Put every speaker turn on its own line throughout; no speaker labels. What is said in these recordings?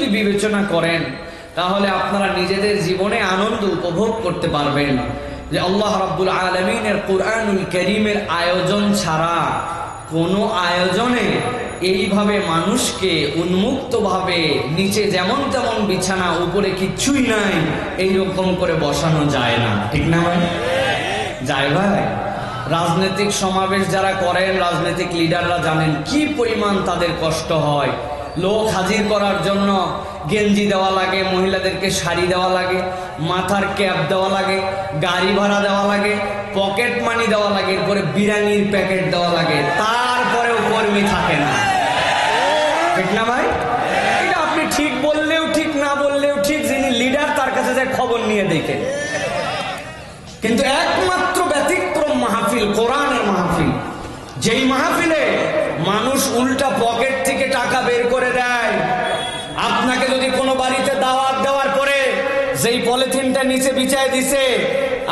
যদি বিবেচনা করেন তাহলে আপনারা নিজেদের জীবনে আনন্দ উপভোগ করতে পারবেন যে আল্লাহ রাব্বুল আলামিনের কুরআনুল কারীমের আয়োজন ছাড়া কোনো আয়োজনে এইভাবে মানুষকে উন্মুক্তভাবে নিচে যেমন তেমন বিছানা, উপরে কিচ্ছুই নাই, এইরকম করে বসানো যায় না। ঠিক না ভাই? যায় ভাই? রাজনৈতিক সমাবেশ যারা করেন, রাজনৈতিক লিডাররা জানেন কি পরিমাণ তাদের কষ্ট হয়। লোক হাজির করার জন্য গেঞ্জি দেওয়া লাগে, মহিলাদেরকে শাড়ি দেওয়া লাগে, মাথার ক্যাপ দেওয়া লাগে, গাড়ি ভাড়া দেওয়া লাগে, পকেট মানি দেওয়া লাগে, এরপরে বিরিয়ানির প্যাকেট দেওয়া লাগে, তারপরেও কর্মী থাকে না। ঠিক না ভাই? এটা আপনি ঠিক বললেও ঠিক, না বললেও ঠিক, যিনি লিডার তার কাছে যায় খবর নিয়ে দেখে। কিন্তু একমাত্র ব্যতিক্রম মাহফিল কোরআনের মাহফিল, যেই মাহফিলে মানুষ উল্টা পকেট থেকে টাকা বের করে দেয়। আপনাকে যদি কোনো বাড়িতে দাওয়াত দেওয়ার পরে যেই পলিথিনটা নিচে বিছায় দিছে,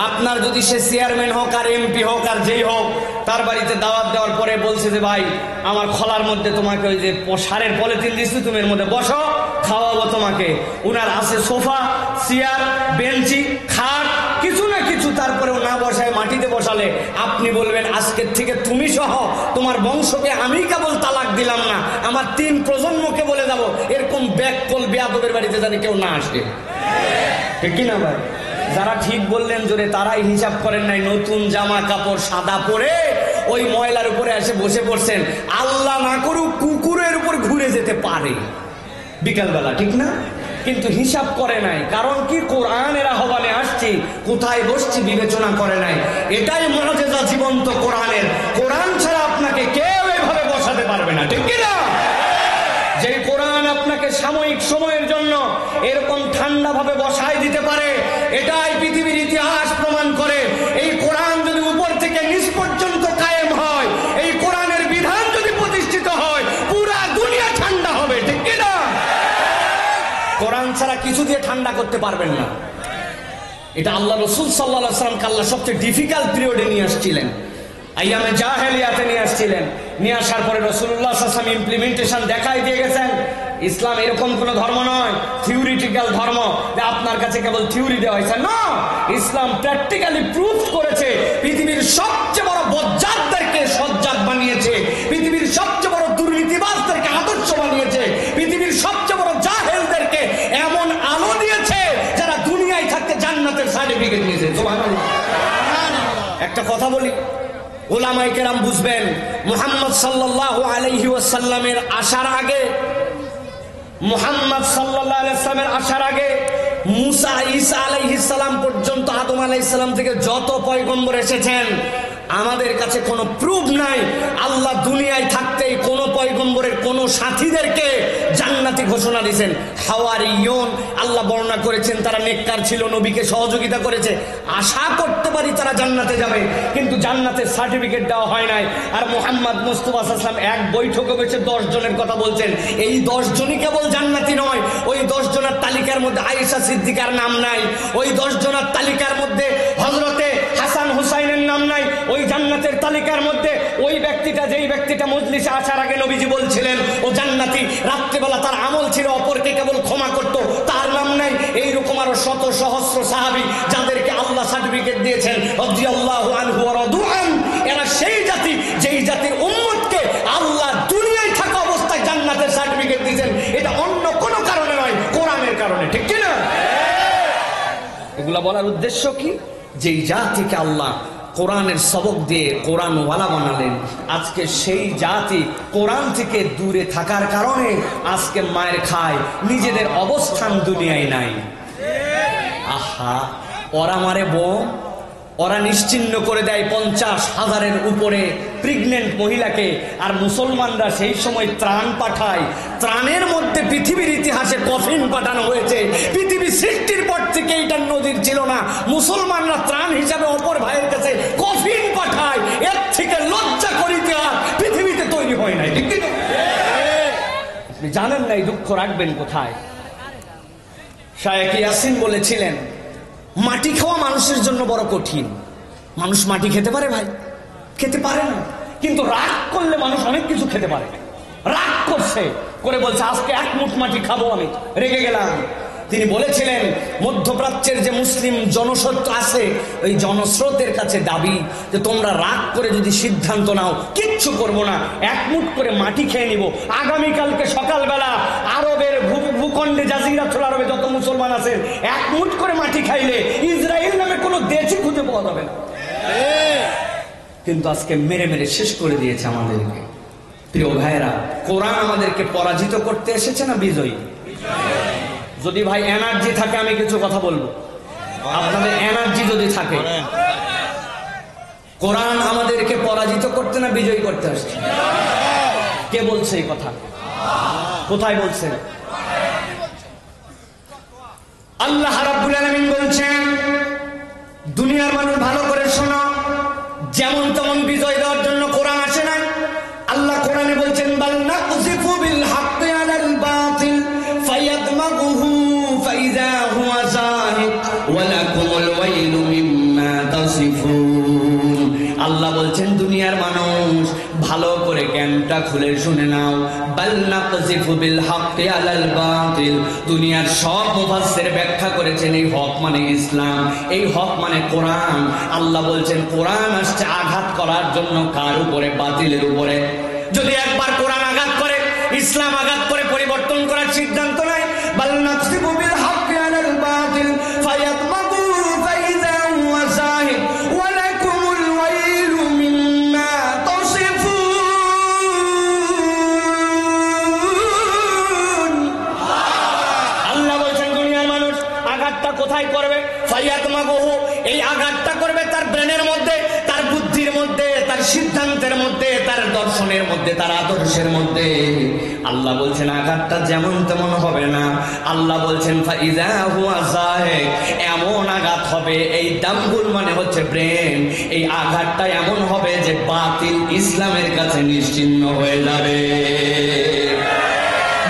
আপনার যদি সে চেয়ারম্যান হোক আর এমপি হোক আর যেই হোক, তার বাড়িতে দাওয়াত দেওয়ার পরে বলছে যে ভাই আমার খলার মধ্যে তোমাকে ওই যে সারের পলিথিন দিচ্ছি, তুমি এর মধ্যে বসো, খাওয়াবো তোমাকে। উনার আছে সোফা, চেয়ার, বেঞ্চি, খাট, কিছু না কিছু, তারপরেও না বসায় মাটিতে বসালে আপনি বলবেন আজকের থেকে তুমি সহ তোমার বংশকে আমি কেবল তালাক দিলাম না, আমার 3 প্রজন্মকে বলে যাবো। এরকম ব্যাককল বেয়াদবের বাড়িতে জানি কেউ না আসে। ঠিক কিনা ভাই? যারা ঠিক বললেন জোরে তারাই হিসাব করেন নাই, নতুন জামা কাপড় সাদা পরে ওই ময়লার উপরে এসে বসে পড়ছেন। আল্লাহ না করুক কুকুরের উপর ঘুরে যেতে পারে বিকালবেলা, ঠিক না? কিন্তু হিসাব করে নাই। কারণ কি? কোরআনের আহ্বানে আসছি, কোথায় বসছি বিবেচনা করে নাই। এটাই মুআজিজা জীবন্ত কোরআনের। কোরআন ছাড়া আপনাকে কেউ এভাবে বসাতে পারবে না। ঠিক কি না? যে কোরআন আপনাকে সাময়িক সময়ের জন্য এরকম ঠান্ডা ভাবে বসায় দিতে পারে, এটাই পৃথিবীর ইতিহাস প্রমাণ করে। এই কোরআন যদি উপর থেকে নিচ পর্যন্ত কায়েম হয়, এই কোরআনের বিধান যদি প্রতিষ্ঠিত হয়, পুরা দুনিয়া ঠান্ডা হবে। ঠিক কি না? কোরআন ছাড়া কিছু দিয়ে ঠান্ডা করতে পারবেন না। এটা আল্লাহ রাসূল সাল্লাল্লাহু আলাইহি ওয়াসাল্লাম আল্লাহ সবচেয়ে ডিফিকাল্ট পিরিয়ডে নিয়ে আসছিলেন, আইয়ামে জাহেলিয়াতে নিয়ে আসছিলেন। নিয়ে আসার পরে রাসূলুল্লাহ সাল্লাল্লাহু আলাইহি ওয়াসাল্লাম ইমপ্লিমেন্টেশন দেখাই দিয়ে গেছেন। ইসলাম এরকম কোন ধর্ম নয় থিওরিটিক্যাল ধর্ম যে আপনার কাছে কেবল থিওরি দেওয়া হয়েছে না। ইসলাম প্র্যাকটিক্যালি প্রুফ করেছে। পৃথিবীর সবচেয়ে বড় বজ্জাতদেরকে সজ্জাত বানিয়েছে, পৃথিবীর সবচেয়ে বড় দুর্নীতিবাজদেরকে আদর্শ বানিয়েছে, পৃথিবীর সবচেয়ে বড় জাহেলদেরকে এমন আলো দিয়েছে যারা দুনিয়ায় থাকতে জান্নাতের সার্টিফিকেট নিয়েছে। সুবহানাল্লাহ। একটা কথা বলি, উলামায়ে কেরাম বুঝবেন, মুহাম্মদ সাল্লাল্লাহু আলাইহি ওয়াসাল্লামের আসার আগে, মুহাম্মদ সাল্লাল্লাহু আলাইহি ওয়াসাল্লামের আসার আগে মুসা, ঈসা আলাইহিস সালাম পর্যন্ত, আদম আলাইহিস সালাম থেকে যত পয়গম্বর এসেছেন, আমাদের কাছে কোনো প্রুফ নাই আল্লাহ দুনিয়ায় থাকতেই কোন পয়গম্বরের কোন সাথীদেরকে জান্নাতি ঘোষণা দিয়েছেন। হাওয়ারিয়ুন, আল্লাহ বর্ণনা করেছেন তারা নেককার ছিল, নবীকে সহযোগিতা করেছে। আশা করতে পারি তারা জান্নাতে যাবে, কিন্তু জান্নাতের সার্টিফিকেট দেওয়া হয় নাই। আর মুহাম্মদ মুস্তাফা সাল্লাল্লাহু আলাইহি ওয়াসাল্লাম এক বৈঠকে বসে 10 জনের কথা বলছেন। এই 10 জনই কেবল জান্নাতি নয়, ওই 10 জনের তালিকার মধ্যে আয়েশা সিদ্দিকার নাম নাই, ওই 10 জনের তালিকার মধ্যে হযরতে হাসান হুসাইনের নাম নাই, ওই জান্নাতের তালিকার মধ্যে ওই ব্যক্তিটা, যেই ব্যক্তিটা মজলিসে আসার আগে নবীজি বলছিলেন ও জান্নাতি, রাত্রিবেলা তার আমল ছিল অপরকে কেবল ক্ষমা করত, তার নাম নাই। এইরকম আরো শত সহস্র সাহাবী যাদেরকে আল্লাহ সার্টিফিকেট দিয়েছেন রাদিয়াল্লাহু আনহু ওয়া রাদু আন। এরা সেই জাতি যেই জাতির উম্মতকে আল্লাহ দুনিয়ায় থাকা অবস্থায় জান্নাতের সার্টিফিকেট দিয়েছেন। এটা অন্য কোনো কারণে নয়, কোরআনের কারণে। ঠিক কি না? এগুলা বলার উদ্দেশ্য কি? যেই জাতিকে আল্লাহ কোরআনের সবক দিয়ে কোরআনওয়ালা বানালেন, আজকে সেই জাতি কোরআন থেকে দূরে থাকার কারণে আজকে মায়ের খায়, নিজেদের অবস্থান দুনিয়ায় নাই। আহা, ওরা মারে বোম, ওরা নিশ্চিহ্ন করে দেয় 50,000-এর উপরে প্রেগনেন্ট মহিলাকে, আর মুসলমানরা সেই সময় ত্রাণ পাঠায়। ত্রাণের মধ্যে পৃথিবীর ইতিহাসে কফিন পাঠানো হয়েছে। পৃথিবী সৃষ্টির পর থেকে এটা নদীর ছিল না, মুসলমানরা ত্রাণ হিসাবে অপর ভাইয়ের কাছে কফিন পাঠায়। এর থেকে লজ্জা করিতে আর পৃথিবীতে তৈরি হয় নাই। ঠিক না? আপনি জানেন না এই দুঃখ রাখবেন কোথায়? শায়েখ ইয়াসিন বলেছিলেন, মাটি খাওয়া মানুষের জন্য বড় কঠিন। মানুষ মাটি খেতে পারে ভাই? খেতে পারে না। কিন্তু রাগ করলে মানুষ অনেক কিছু খেতে পারে। রাগ করছে, করে বলছে আজকে এক মুঠ মাটি খাবো আমি, রেগে গেলাম। তিনি বলেছিলেন মধ্যপ্রাচ্যের যে মুসলিম জনস্রোত আছে, ওই জনস্রোতের কাছে দাবি যে তোমরা রাগ করে যদি সিদ্ধান্ত নাও কিচ্ছু করব না, এক মুঠ করে মাটি খেয়ে নিব, আগামীকালকে সকালবেলা আরবের ভূখণ্ডে জাজিরাতুল আরবে যত মুসলমান আছেন এক মুঠ করে মাটি খাইলে ইসরায়েল নামে কোনো দেশই খুঁজে পাওয়া যাবে না। কিন্তু আজকে মেরে মেরে শেষ করে দিয়েছে আমাদেরকে। প্রিয় ভাইরা, কোরআন আমাদেরকে পরাজিত করতে এসেছে না বিজয়ী? যদি ভাই এনার্জি থাকে আমি কিছু কথা বলবো, আপনাদের এনার্জি যদি থাকে, কোরআন আমাদেরকে পরাজিত করতে না বিজয়ী করতে আসছে? কে বলছে এই কথা? কোথায় বলছেন? আল্লাহ রাব্বুল আলামিন বলছেন, দুনিয়ার মানুষ ভালো করে শোনো, যেমন তেমন বিজয় দেওয়ার জন্য কোরআন আসে নাই। আল্লাহ কোরআনে বলছেন বাল নাকযিফু বিল হাক্কি আলাল বাতিল ফায়াদমাগুহু ফাইযা হুয়া যাহিক ওয়া লাকুমুল ওয়াইলু মিম্মা তাসিফুন। আল্লাহ বলছেন দুনিয়ার মানুষ ভালো করে জ্ঞানটা খুলে শুনে নাও, বাল নাকযিফু বিল হাক্কি আলাল বাতিল। দুনিয়ার সব মুফাসসির ব্যাখ্যা করেছেন এই হক মানে ইসলাম, এই হক মানে কোরআন। আল্লাহ বলছেন কোরআন আসছে আঘাত করার জন্য কার উপরে? বাতিলের উপরে। যদি একবার কোরআন আঘাত করে, ইসলাম আঘাত করে, পরিবর্তন করার সিদ্ধান্ত নেয়, বাল নাকযিফু বিল হাক্কি আলাল বাতিল ফায়াদমাগু ফাইযা হুয়া যাহিক ওয়া লাকুমুল ওয়াইলু মিম্মা তাসিফুন। আল্লাহ বলছেন দুনিয়ার মানুষ আঘাতটা কোথায় করবে? ফায়াদমাগুহু, এই আঘাতটা করবে তার ব্রেনের মধ্যে, তার বুদ্ধির মধ্যে, তার সিদ্ধান্তের মধ্যে, তার দর্শনের মধ্যে, তার আদর্শের মধ্যে। আল্লাহ বলছেন আঘাতটা যেমন তেমন হবে না। আল্লাহ বলছেন ফাইযা হুয়া যাহিক, এমন আঘাত হবে, এই দামগুল মানে হচ্ছে ব্রেন, এই আঘাতটা এমন হবে যে বাতিল ইসলামের কাছে নিশ্চিহ্ন হয়ে যাবে।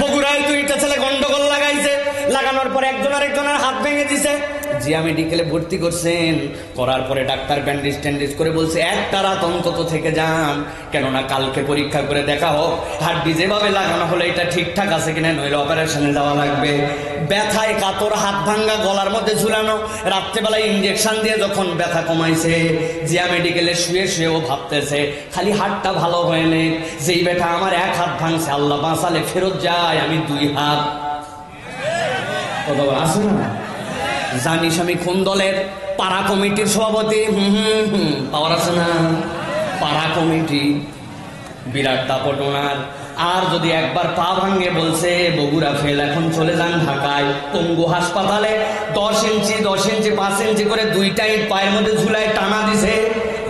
বগুড়ায় দুইটা ছেলে গন্ডগোল লাগাইছে, লাগানোর পর একজন আরেকজনের হাত ভেঙে দিছে। জিয়া মেডিকেলে ভর্তি করছেন, করার পরে ডাক্তার ব্যান্ডেজ ট্যান্ডেজ করে বলছে একটা রাত অন্তত থেকে যান, কেননা কালকে পরীক্ষা করে দেখা হোক হাড্ডি যেভাবে লাগানো হলো এটা ঠিকঠাক আছে কিনা, নইলে অপারেশনে যাওয়া লাগবে। ব্যথায় কাতর, হাত ভাঙ্গা, গলার মধ্যে ঝুলানো, রাত্রেবেলায় ইঞ্জেকশন দিয়ে যখন ব্যথা কমাইছে, জিয়া মেডিকেলে শুয়ে শুয়েও ভাবতেছে খালি হাতটা ভালো হয় না, যেই ব্যথা আমার এক হাত ভাঙছে আল্লাহ বাঁচালে ফেরত যায় আমি দুই হাত। কথা আছে না? জানিস আমি কোন দলের? পাড়া কমিটির সভাপতি। পাওয়ার আছে না? পাড়া কমিটি, বিরাট দাপট ওনার। আর যদি একবার পা ভাঙ্গে বলছে বগুড়া ফেল, এখন চলে যান ঢাকায় পঙ্গু হাসপাতালে, 10 ইঞ্চি 5 ইঞ্চি করে দুইটা ইট পায়ের মধ্যে ঝুলায় টানা দিছে।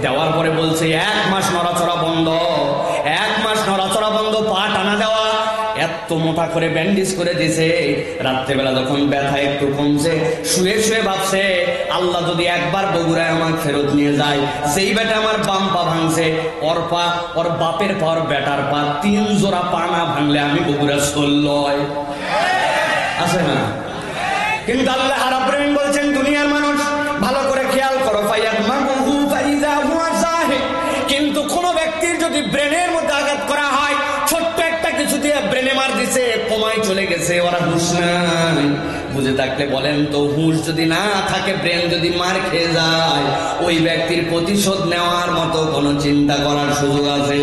দেওয়ার পরে বলছে 1 মাস নড়াচড়া বন্ধ, 1 মাস নড়াচড়া বন্ধ, পা টানা দেওয়া। এত মোটা করে ব্যান্ডেজ করে দিছে। রাত্রেবেলা যখন ব্যথা একটু কমছে, শুয়ে শুয়ে ভাবছে আল্লাহ যদি একবার বগুড়ায় আমাকে ফেরত নিয়ে যায়, সেই বেটা আমার বাম পা ভাঙছে, ওর পা, ওর বাপের পা, ওর বেটার পা, 3 জোড়া পা না ভাঙলে আমি বগুড়া চললয়। আছে না? কিন্তু আল্লাহ রাব্বুল আলামিন বলছেন দুনিয়ার মানুষ ভালো করে খেয়াল করো, ফায়াদমাগুহু ফাইযা হুয়া যাহিক। কিন্তু কোন ব্যক্তির যদি ব্রেনের মধ্যে আঘাত করা হয়, ছোট্ট একটা কিছু দিয়ে ব্রেনে মার দিছে, কমায় চলে গেছে, ওরা হুঁশ নাই। বুঝে থাকলে বলেন তো, হুঁশ যদি না থাকে, ব্রেন যদি মার খেয়ে যায়, ওই ব্যক্তির প্রতিশোধ নেওয়ার মতো কোনো চিন্তা করার সুযোগ আছে?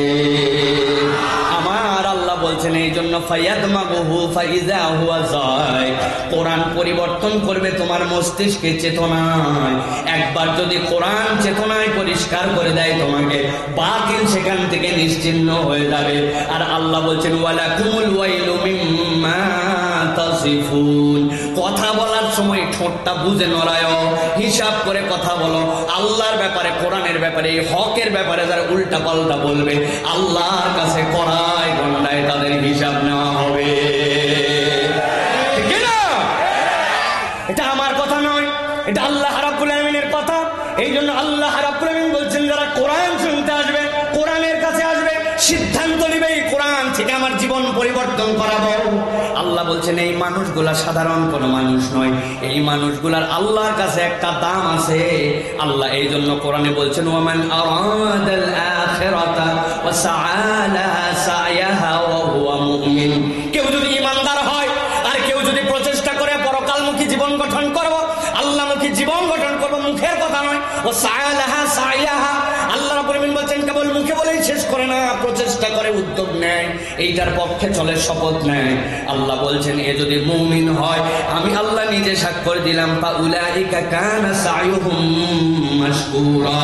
আমার আল্লাহ বলছেন এই জন্য ফায়াদমাগুহু ফাইযা হুয়া যাহিক, কোরআন পরিবর্তন করবে তোমার মস্তিষ্কে, চেতনায়। একবার যদি কোরআন চেতনায় পরিষ্কার করে দেয় তোমাকে, বাতিল সেখান থেকে নিশ্চিহ্ন হয়ে যাবে। আর আল্লাহ বলছেন ওয়ালাকুমুল ওয়াইলু মিম্মা তাসিফুন। কথা বলার সময় ঠোঁটটা বুঝে নড়ায়, হিসাব করে কথা বলো। আল্লাহর ব্যাপারে, কোরআনের ব্যাপারে, এই হকের ব্যাপারে যারা উল্টা পাল্টা বলবে, আল্লাহর কাছে কড়ায় গন্ডায় তাদের হিসাব নেওয়া হবে। ঠিক না? এটা আমার কথা নয়, এটা আল্লাহ রাব্বুল আলামিনের কথা। এই জন্য আল্লাহ রাব্বুল আলামিন বলছেন যারা কোরআন শুনতে আসবে, কোরআনের কাছে আসবে, সিদ্ধান্ত নিবে এই কোরআন থেকে আমার জীবন পরিবর্তন করাবো। আল্লাহ বলছেন এই মানুষগুলা সাধারণ কোনো মানুষ নয়, এই মানুষগুলার আল্লাহর কাছে একটা দাম আছে। আল্লাহ এই জন্য কোরআনে বলছেন ওয়ামান আরাদাল আখিরাতা ওয়া সাআ লাহা সা'য়াহা ওয়া হুয়া যদি প্রচেষ্টা করে পরকালমুখী জীবন গঠন করব, আল্লাহমুখী জীবন গঠন করব, মুখের কথা নয়। ও সায়ালাহা সায়াহা, আল্লাহ রাব্বুল আলামিন বলেন কেবল মুখে বলেই শেষ করে না, প্রচেষ্টা করে, উদ্যোগ নেয়, এইটার পক্ষে চলে, শপথ নেয়। আল্লাহ বলছেন এ যদি মুমিন হয়, আমি আল্লাহ নিজে স্বাক্ষর দিলাম, ফাউলাইকা কানা সায়ুহুম মাশকুরা,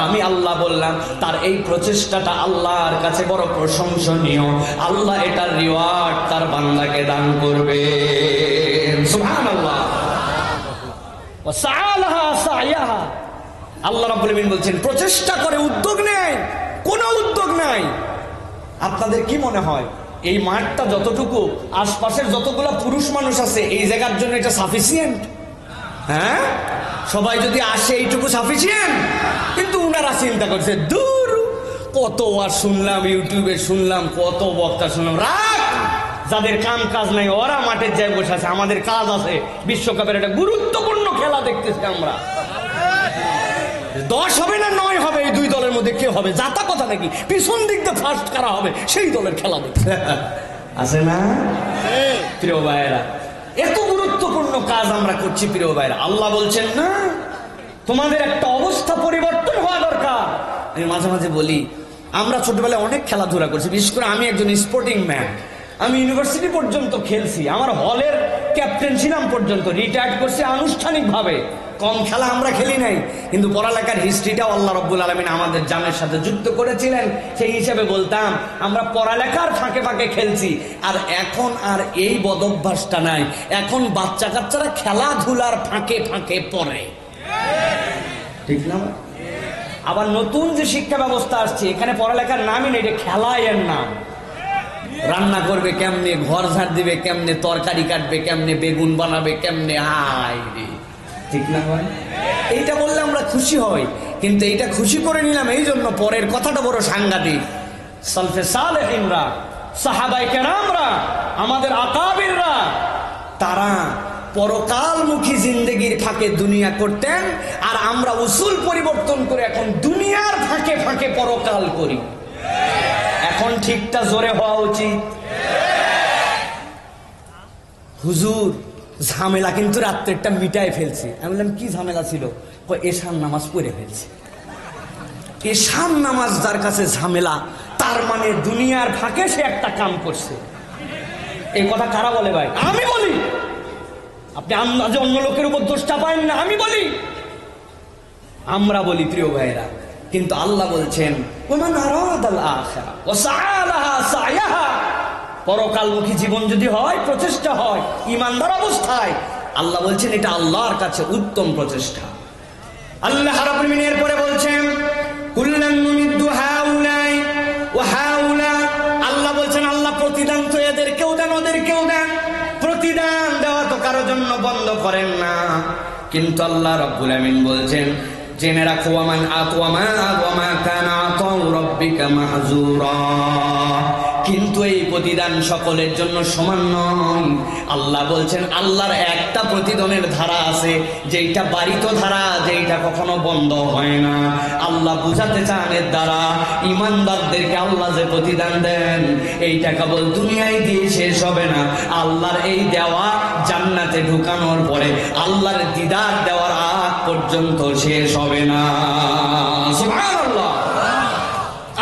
আমি আল্লাহ বললাম তার এই প্রচেষ্টাটা আল্লাহর কাছে বড় প্রশংসনীয়, আল্লাহ এটার রিওয়ার্ড তার বান্দাকে দান করবে। সুবহানাল্লাহ। ওয়া সাআলাহা সায়াহা, আল্লাহ রাব্বুল আলামিন বলছেন প্রচেষ্টা করে, উদ্যোগ নেয়, কোনো উদ্যোগ নাই। আপনাদের কি মনে হয় এই মাঠটা যতটুকু, আশপাশের যতগুলো পুরুষ মানুষ আছে, এই জায়গার জন্য এটা সাফিসিয়েন্ট? হ্যাঁ, সবাই যদি আসে এইটুকু সাফিসিয়েন্ট? কিন্তু উনারা চিন্তা করছে, দূর কত আর শুনলাম, ইউটিউবে শুনলাম, কত বক্তা শুনলাম, রাখ, যাদের কাম কাজ নাই ওরা মাঠের জায়গায় বসে আছে, আমাদের কাজ আছে, বিশ্বকাপের একটা গুরুত্বপূর্ণ খেলা দেখতেছি আমরা। 10 হবে না 9 হবে, এই দুই দলের মধ্যে কে হবে, জাতা কথা নাকি, পিছন দিক দিয়ে ফার্স্ট করা হবে, সেই দলের খেলা দেখছে আছে না প্রিয় ভাইয়েরা? এত গুরুত্বপূর্ণ কাজ আমরা করছি প্রিয় ভাইয়েরা। আল্লাহ বলছেন না, তোমাদের একটা অবস্থা পরিবর্তন হওয়া দরকার। আমি মাঝে মাঝে বলি, আমরা ছোটবেলায় অনেক খেলাধুলা করছি, বিশেষ করে আমি একজন স্পোর্টিং ম্যান, আমি ইউনিভার্সিটি পর্যন্ত খেলছি, আমার হলের ক্যাপ্টেন ছিলাম পর্যন্ত, রিটায়ার্ড করছি আনুষ্ঠানিকভাবে। কম খেলা আমরা খেলি নাই, কিন্তু পড়ালেখার হিস্ট্রিটাও আল্লাহ রাব্বুল আলামিন আমাদের জানের সাথে যুক্ত করেছিলেন। সেই হিসাবে বলতাম আমরা পড়ালেখার ফাঁকে ফাঁকে খেলছি। আর এখন আর এই বদভ্যাসটা নাই, এখন বাচ্চা কাচ্চারা খেলাধুলার ফাঁকে ফাঁকে পড়ে, ঠিক না? আবার নতুন যে শিক্ষা ব্যবস্থা আসছে, এখানে পড়ালেখার নামই নেই, এটা খেলায়ের নাম। রান্না করবে কেমনে, ঘর ঝাড় দিবে কেমনে, তরকারি কাটবে কেমনে, বেগুন বানাবে কেমনে, হায় রে, ঠিক না ভাই? এইটা বললে আমরা খুশি হই, কিন্তু এইটা খুশি করে নিলাম এই জন্য, পরের কথাটা বড় সাংঘাতিক। সালফে সালেহিনরা, সাহাবায়ে কেরামরা, আমাদের আকাবিররা, তারা পরকালমুখী জিন্দেগির ফাঁকে দুনিয়া করতেন, আর আমরা উসুল পরিবর্তন করে এখন দুনিয়ার ফাঁকে ফাঁকে পরকাল করি। এখন ঠিকটা জোরে হওয়া উচিত। হুজুর ঝামেলা কিন্তু রাত্রেরটা মিটাই ফেলছি। আমি বললাম কি ঝামেলা ছিল? এশার নামাজ পড়ে ফেলছে। এশার নামাজ যার কাছে ঝামেলা, তার মানে দুনিয়ার ফাঁকে সে একটা কাম করছে। এই কথা কারা বলে ভাই? আমি বলি। আপনি আন্দাজে অন্য লোকের উপর দোষটা পাবেন না, আমি বলি, আমরা বলি প্রিয় ভাইরা। কিন্তু আল্লাহ বলছেন ওমান আরাদাল আখিরা ওয়া সাআলাহা সায়াহা, পরকালমুখী জীবন যদি হয়, প্রচেষ্টা হয় ঈমানদার অবস্থায়, আল্লাহ বলছেন এটা আল্লাহর কাছে উত্তম প্রচেষ্টা। আল্লাহ রাব্বুল আলামিন এর পরে বলছেন কুল্লান নুমিদ্দু হাউলাই ওয়া হাউলা, আল্লাহ বলছেন আল্লাহ প্রতিদান তো এদেরকেও দেন ওদেরকেও দেন। প্রতিদান দেওয়া তো কারোর জন্য বন্ধ করেন না, কিন্তু আল্লাহ রাব্বুল আলামিন বলছেন জেনে রাখো ওয়ামান আতওয়ামা ওয়ামা কানা আতাউ রাব্বিকা মাহজুরা, কিন্তু এই প্রতিদান সকলের জন্য সমান নয়। আল্লাহ বলছেন আল্লাহর একটা প্রতিদানের ধারা আছে, যেইটা বারিত ধারা, যেইটা কখনো বন্ধ হয় না। আল্লাহ বুঝাতে চান এর দ্বারা ঈমানদারদেরকে আল্লাহ যে প্রতিদান দেন, এইটা কেবল দুনিয়ায় দিয়ে শেষ হবে না, আল্লাহর এই দেওয়া জান্নাতে ঢুকানোর পরে আল্লাহর দিদার দেওয়ার আগ পর্যন্ত শেষ হবে না। সুবহানাল্লাহ।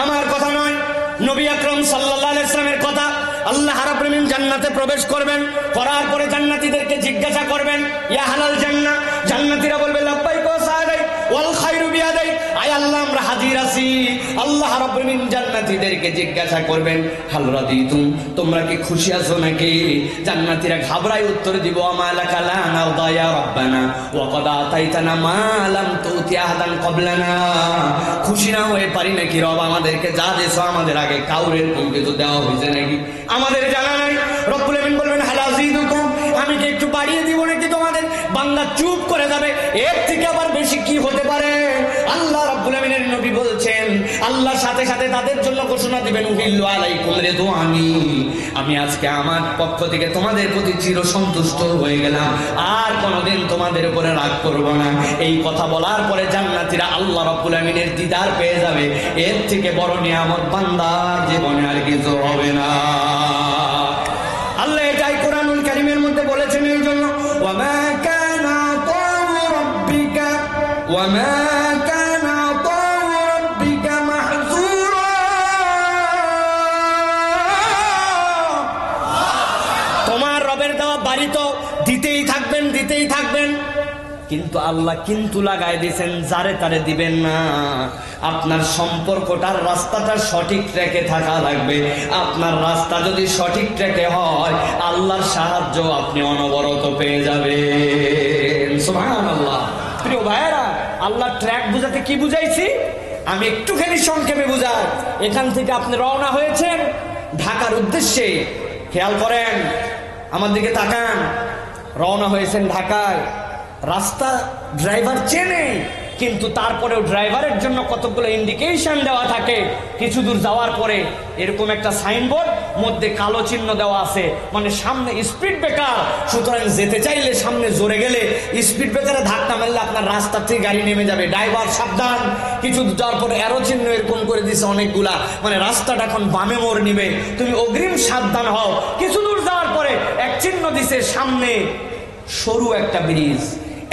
আমার কথা নয়, নবী আকরাম সাল্লাল্লাহু আলাইহি ওয়াসাল্লামের কথা। আল্লাহ রাব্বুল আলামিন জান্নাতে প্রবেশ করবেন, করার পরে জান্নাতীদেরকে জিজ্ঞাসা করবেন ইয়া হালাল জান্নাহ, জান্নাতীরা বলবে লাব্বাইক ওয়া সাদাইক ওয়াল খায়রু বিয়াদাইক, আয় আল্লাহ আমরা হাজির আছি। আল্লাহ রাব্বুল আলামিন জান্নাতীদেরকে জিজ্ঞাসা করবেন হাল রাদিতুম, তোমরা কি খুশি আছো নাকি? জান্নাতীরা ঘাবড়ায় উত্তর দিব আমা লাকা লা নারদা ইয়া রাব্বানা ওয়া ক্বাদ আতাইতানা মা লাম তুতি আহাদান ক্বাবলানা, খুশি না হয়ে পারি নাকি রব, আমাদেরকে যা দিয়েছো আমাদের আগে কাউরে এরকম কিছু দেওয়া হয়েছে নাকি, আমাদের জানা নাই। রব্বুল আলামিন বলবেন হাল আযীদুকুম, আমি কি একটু বাড়িয়ে দিব নাকি তোমাদের? বান্দা চুপ করে যাবে, এর থেকে আবার বেশি কি হতে পারে? আল্লাহ রাব্বুল আলামিনের নবী বলছেন আল্লাহর সাথে সাথে তাদের জন্য ঘোষণা দিবেন উহিল্লু আলাইকুম রিদওয়ানি, আমি আজকে আমার পক্ষ থেকে তোমাদের প্রতি চির সন্তুষ্ট হয়ে গেলাম, আর কোনোদিন তোমাদের উপরে রাগ করব না। এই কথা বলার পরে জান্নাতীরা আল্লাহ রাব্বুল আলামিনের দিদার পেয়ে যাবে, এর থেকে বড় নিয়ামত বান্দার জীবনে আর কিছু হবে না। আল্লাহ এটাই কোরআনুল কারীমের মধ্যে وما كان عطاء ربك محظورا। তোমার রবের দেওয়া বাড়ি তো দিতেই থাকবেন, দিতেই থাকবেন, কিন্তু আল্লাহ কিন্তু লাগাই দিয়েছেন যারে তারে দিবেন না। আপনার সম্পর্কটার রাস্তাটা সঠিক ট্র্যাকে থাকা লাগবে। আপনার রাস্তা যদি সঠিক ট্র্যাকে হয়, আল্লাহর সাহায্য আপনি অনবরত পেয়ে যাবেন। সুবহানাল্লাহ। প্রিয় ভাইয়েরা, আল্লাহ ট্র্যাক বুঝাতে কি বুঝাইছি আমি একটুখানি সংক্ষেপে বুঝাই। এখান থেকে আপনি রওনা হয়েছেন ঢাকার উদ্দেশ্যে, খেয়াল করেন, আমার দিকে তাকান, রওনা হয়েছেন ঢাকায়। রাস্তা ড্রাইভার চেনে, কিন্তু তারপরেও ড্রাইভারের জন্য কতগুলো ইন্ডিকেশন দেওয়া থাকে। কিছু দূর যাওয়ার পরে এরকম একটা সাইনবোর্ড, মধ্যে কালো চিহ্ন দেওয়া আছে, মানে সামনে স্পিড ব্রেকার। সুতরাং যেতে চাইলে সামনে জোরে গেলে স্পিড ব্রেকারে ধাক্কা মারলে আপনার রাস্তা থেকে গাড়ি নেমে যাবে, ড্রাইভার সাবধান। কিছু দূর যাওয়ার পরে অ্যারো চিহ্ন এরকম করে দিছে অনেকগুলা, মানে রাস্তাটা এখন বামে মোড় নিবে, তুমি অগ্রিম সাবধান হও। কিছু দূর যাওয়ার পরে এক চিহ্ন দিছে সামনে সরু একটা ব্রিজ।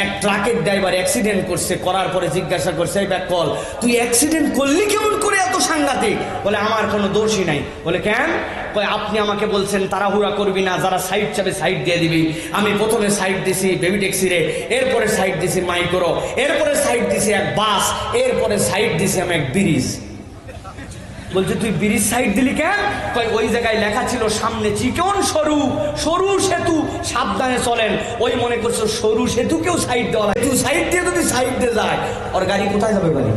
এক ট্রাকের ড্রাইভার অ্যাক্সিডেন্ট করছে, করার পরে জিজ্ঞাসা করছে, এই ব্যাক কল, তুই অ্যাক্সিডেন্ট করলি কেমন করে এত সাংঘাতিক? বলে আমার কোনো দোষই নাই। বলে কেন? আপনি আমাকে বলছেন তাড়াহুড়া করবি না, যারা সাইড চাবে সাইড দিয়ে দিবি। আমি প্রথমে সাইড দিছি বেবি ট্যাক্সি রে, এরপরে সাইড দিছি মাইক্রো, এরপরে সাইড দিছি এক বাস, এরপরে সাইড দিছি আমি এক ব্রিজ। বলছে তুই ব্রিজ সাইড দিলি কেন? ওই জায়গায় লেখা ছিল সামনে চিকন সরু সরু সেতু, সাবধানে চলেন। ওই মনে করছো সরু সেতুকেও সাইড দেওয়া লাগে, তুই সাইড দিয়ে যদি সাইড দিয়ে যায় ওর গাড়ি কোথায় যাবে বাড়ি?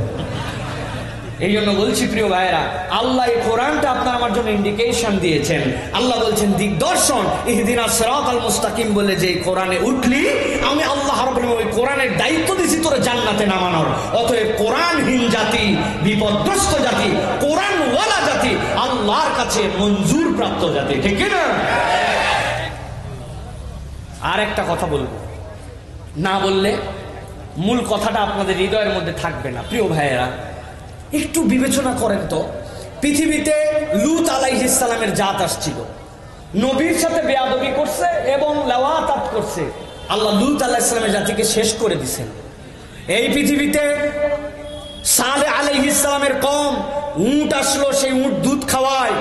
এই জন্য বলছি প্রিয় ভাইয়েরা, আল্লাহ এই কোরআনটা আপনার আমার জন্য ইন্ডিকেশন দিয়েছেন। আল্লাহ বলছেন দিগদর্শন, ইহদিনাস সিরাতাল মুস্তাকিম বলে যে কোরআনে উঠলি, আমি আল্লাহ রাব্বুল আলামিন ওই কোরআনের দায়িত্ব দিয়েছি তোরে জান্নাতে নামানোর। অতএব কোরআনহীন জাতি, বিপদগ্রস্ত জাতি, কোরআনওয়ালা জাতি আল্লাহর কাছে মঞ্জুর প্রাপ্ত জাতি, ঠিক না? আর একটা কথা বলবো, না বললে মূল কথাটা আপনাদের হৃদয়ের মধ্যে থাকবে না। প্রিয় ভাইয়েরা, একটু বিবেচনা করেন তো, পৃথিবীতে লূত আলাইহিস সালামের জাত আসছিল, নবীর সাথে বেয়াদবি করছে এবং লাওয়াতাত করছে। আল্লাহ লূত আলাইহিস সালামের জাতিকে শেষ করে দিয়েছেন। এই পৃথিবীতে সালেহ আলাইহিস সালামের কওম, উট আসলো, সেই উট দুধ খাওয়ায়,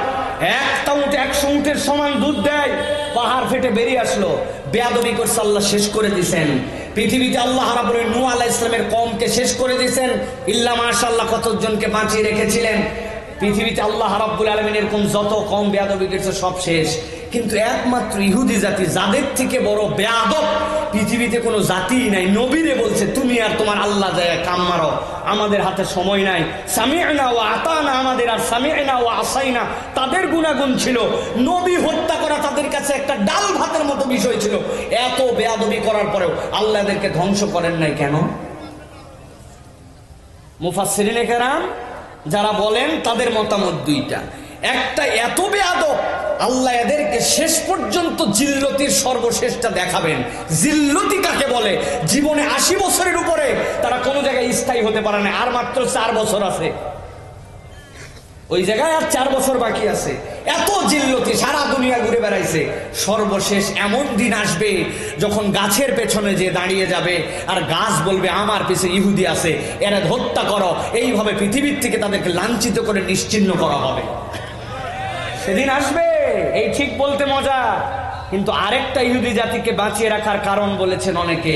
একটা উট 100 উটের সমান দুধ দেয়, পাহাড় ফেটে বেরিয়ে আসলো, বেয়াদবি করছে, আল্লাহ শেষ করে দিয়েছেন। পৃথিবীতে আল্লাহ রাব্বুল আলামিন নূহ আলাইহিস সালামের কওমকে শেষ করে দিয়েছেন, ইল্লা মাশাআল্লাহ কতজনকে বাঁচিয়ে রেখেছিলেন। পৃথিবীতে আল্লাহ রাব্বুল আলামিন এরকম যত কওম বেয়াদবি করেছে সব শেষ, কিন্তু একমাত্র ইহুদি জাতি, যাদের থেকে বড় বেয়াদব পৃথিবীতে কোনো জাতিই নাই। নবীরে বলছে তুমি আর তোমার আল্লাহ যায় কাম মারো, আমাদের হাতে সময় নাই। সামি'না ওয়া আতানা, আমাদের আর সামি'না ওয়া আসাইনা তাদের গুনাহগুণ ছিল। নবী হত্যা করা তাদের কাছে একটা ডাল ভাতের মতো বিষয় ছিল। এত বেয়াদবি করার পরেও আল্লাহ এদেরকে ধ্বংস করেন নাই কেন? মুফাসসিরিনে কেরাম যারা বলেন তাদের মতামত দুইটা। একটা, এত বেয়াদব আল্লাহ এদেরকে শেষ পর্যন্ত জিল্লতির সর্বশেষটা দেখাবেন। জিল্লতি কাকে বলে? জীবনে 80 বছরের উপরে তারা কোনো জায়গায় স্থায়ী হতে পারে না, আর মাত্র 4 বছর আছে, ওই জায়গায় আর 4 বছর বাকি আছে। এত জিল্লতি, সারা দুনিয়া ঘুরে বেড়াইছে। সর্বশেষ এমন দিন আসবে যখন গাছের পেছনে যে দাঁড়িয়ে যাবে আর গাছ বলবে আমার পিছে ইহুদি আছে, এরা হত্যা করো। এইভাবে পৃথিবীর থেকে তাদেরকে লাঞ্ছিত করে নিশ্চিহ্ন করা হবে। সেদিন আসবে, এই ঠিক বলতে মজা, কিন্তু আরেকটা ইহুদি জাতিকে বাঁচিয়ে রাখার কারণ বলেছেন অনেকে,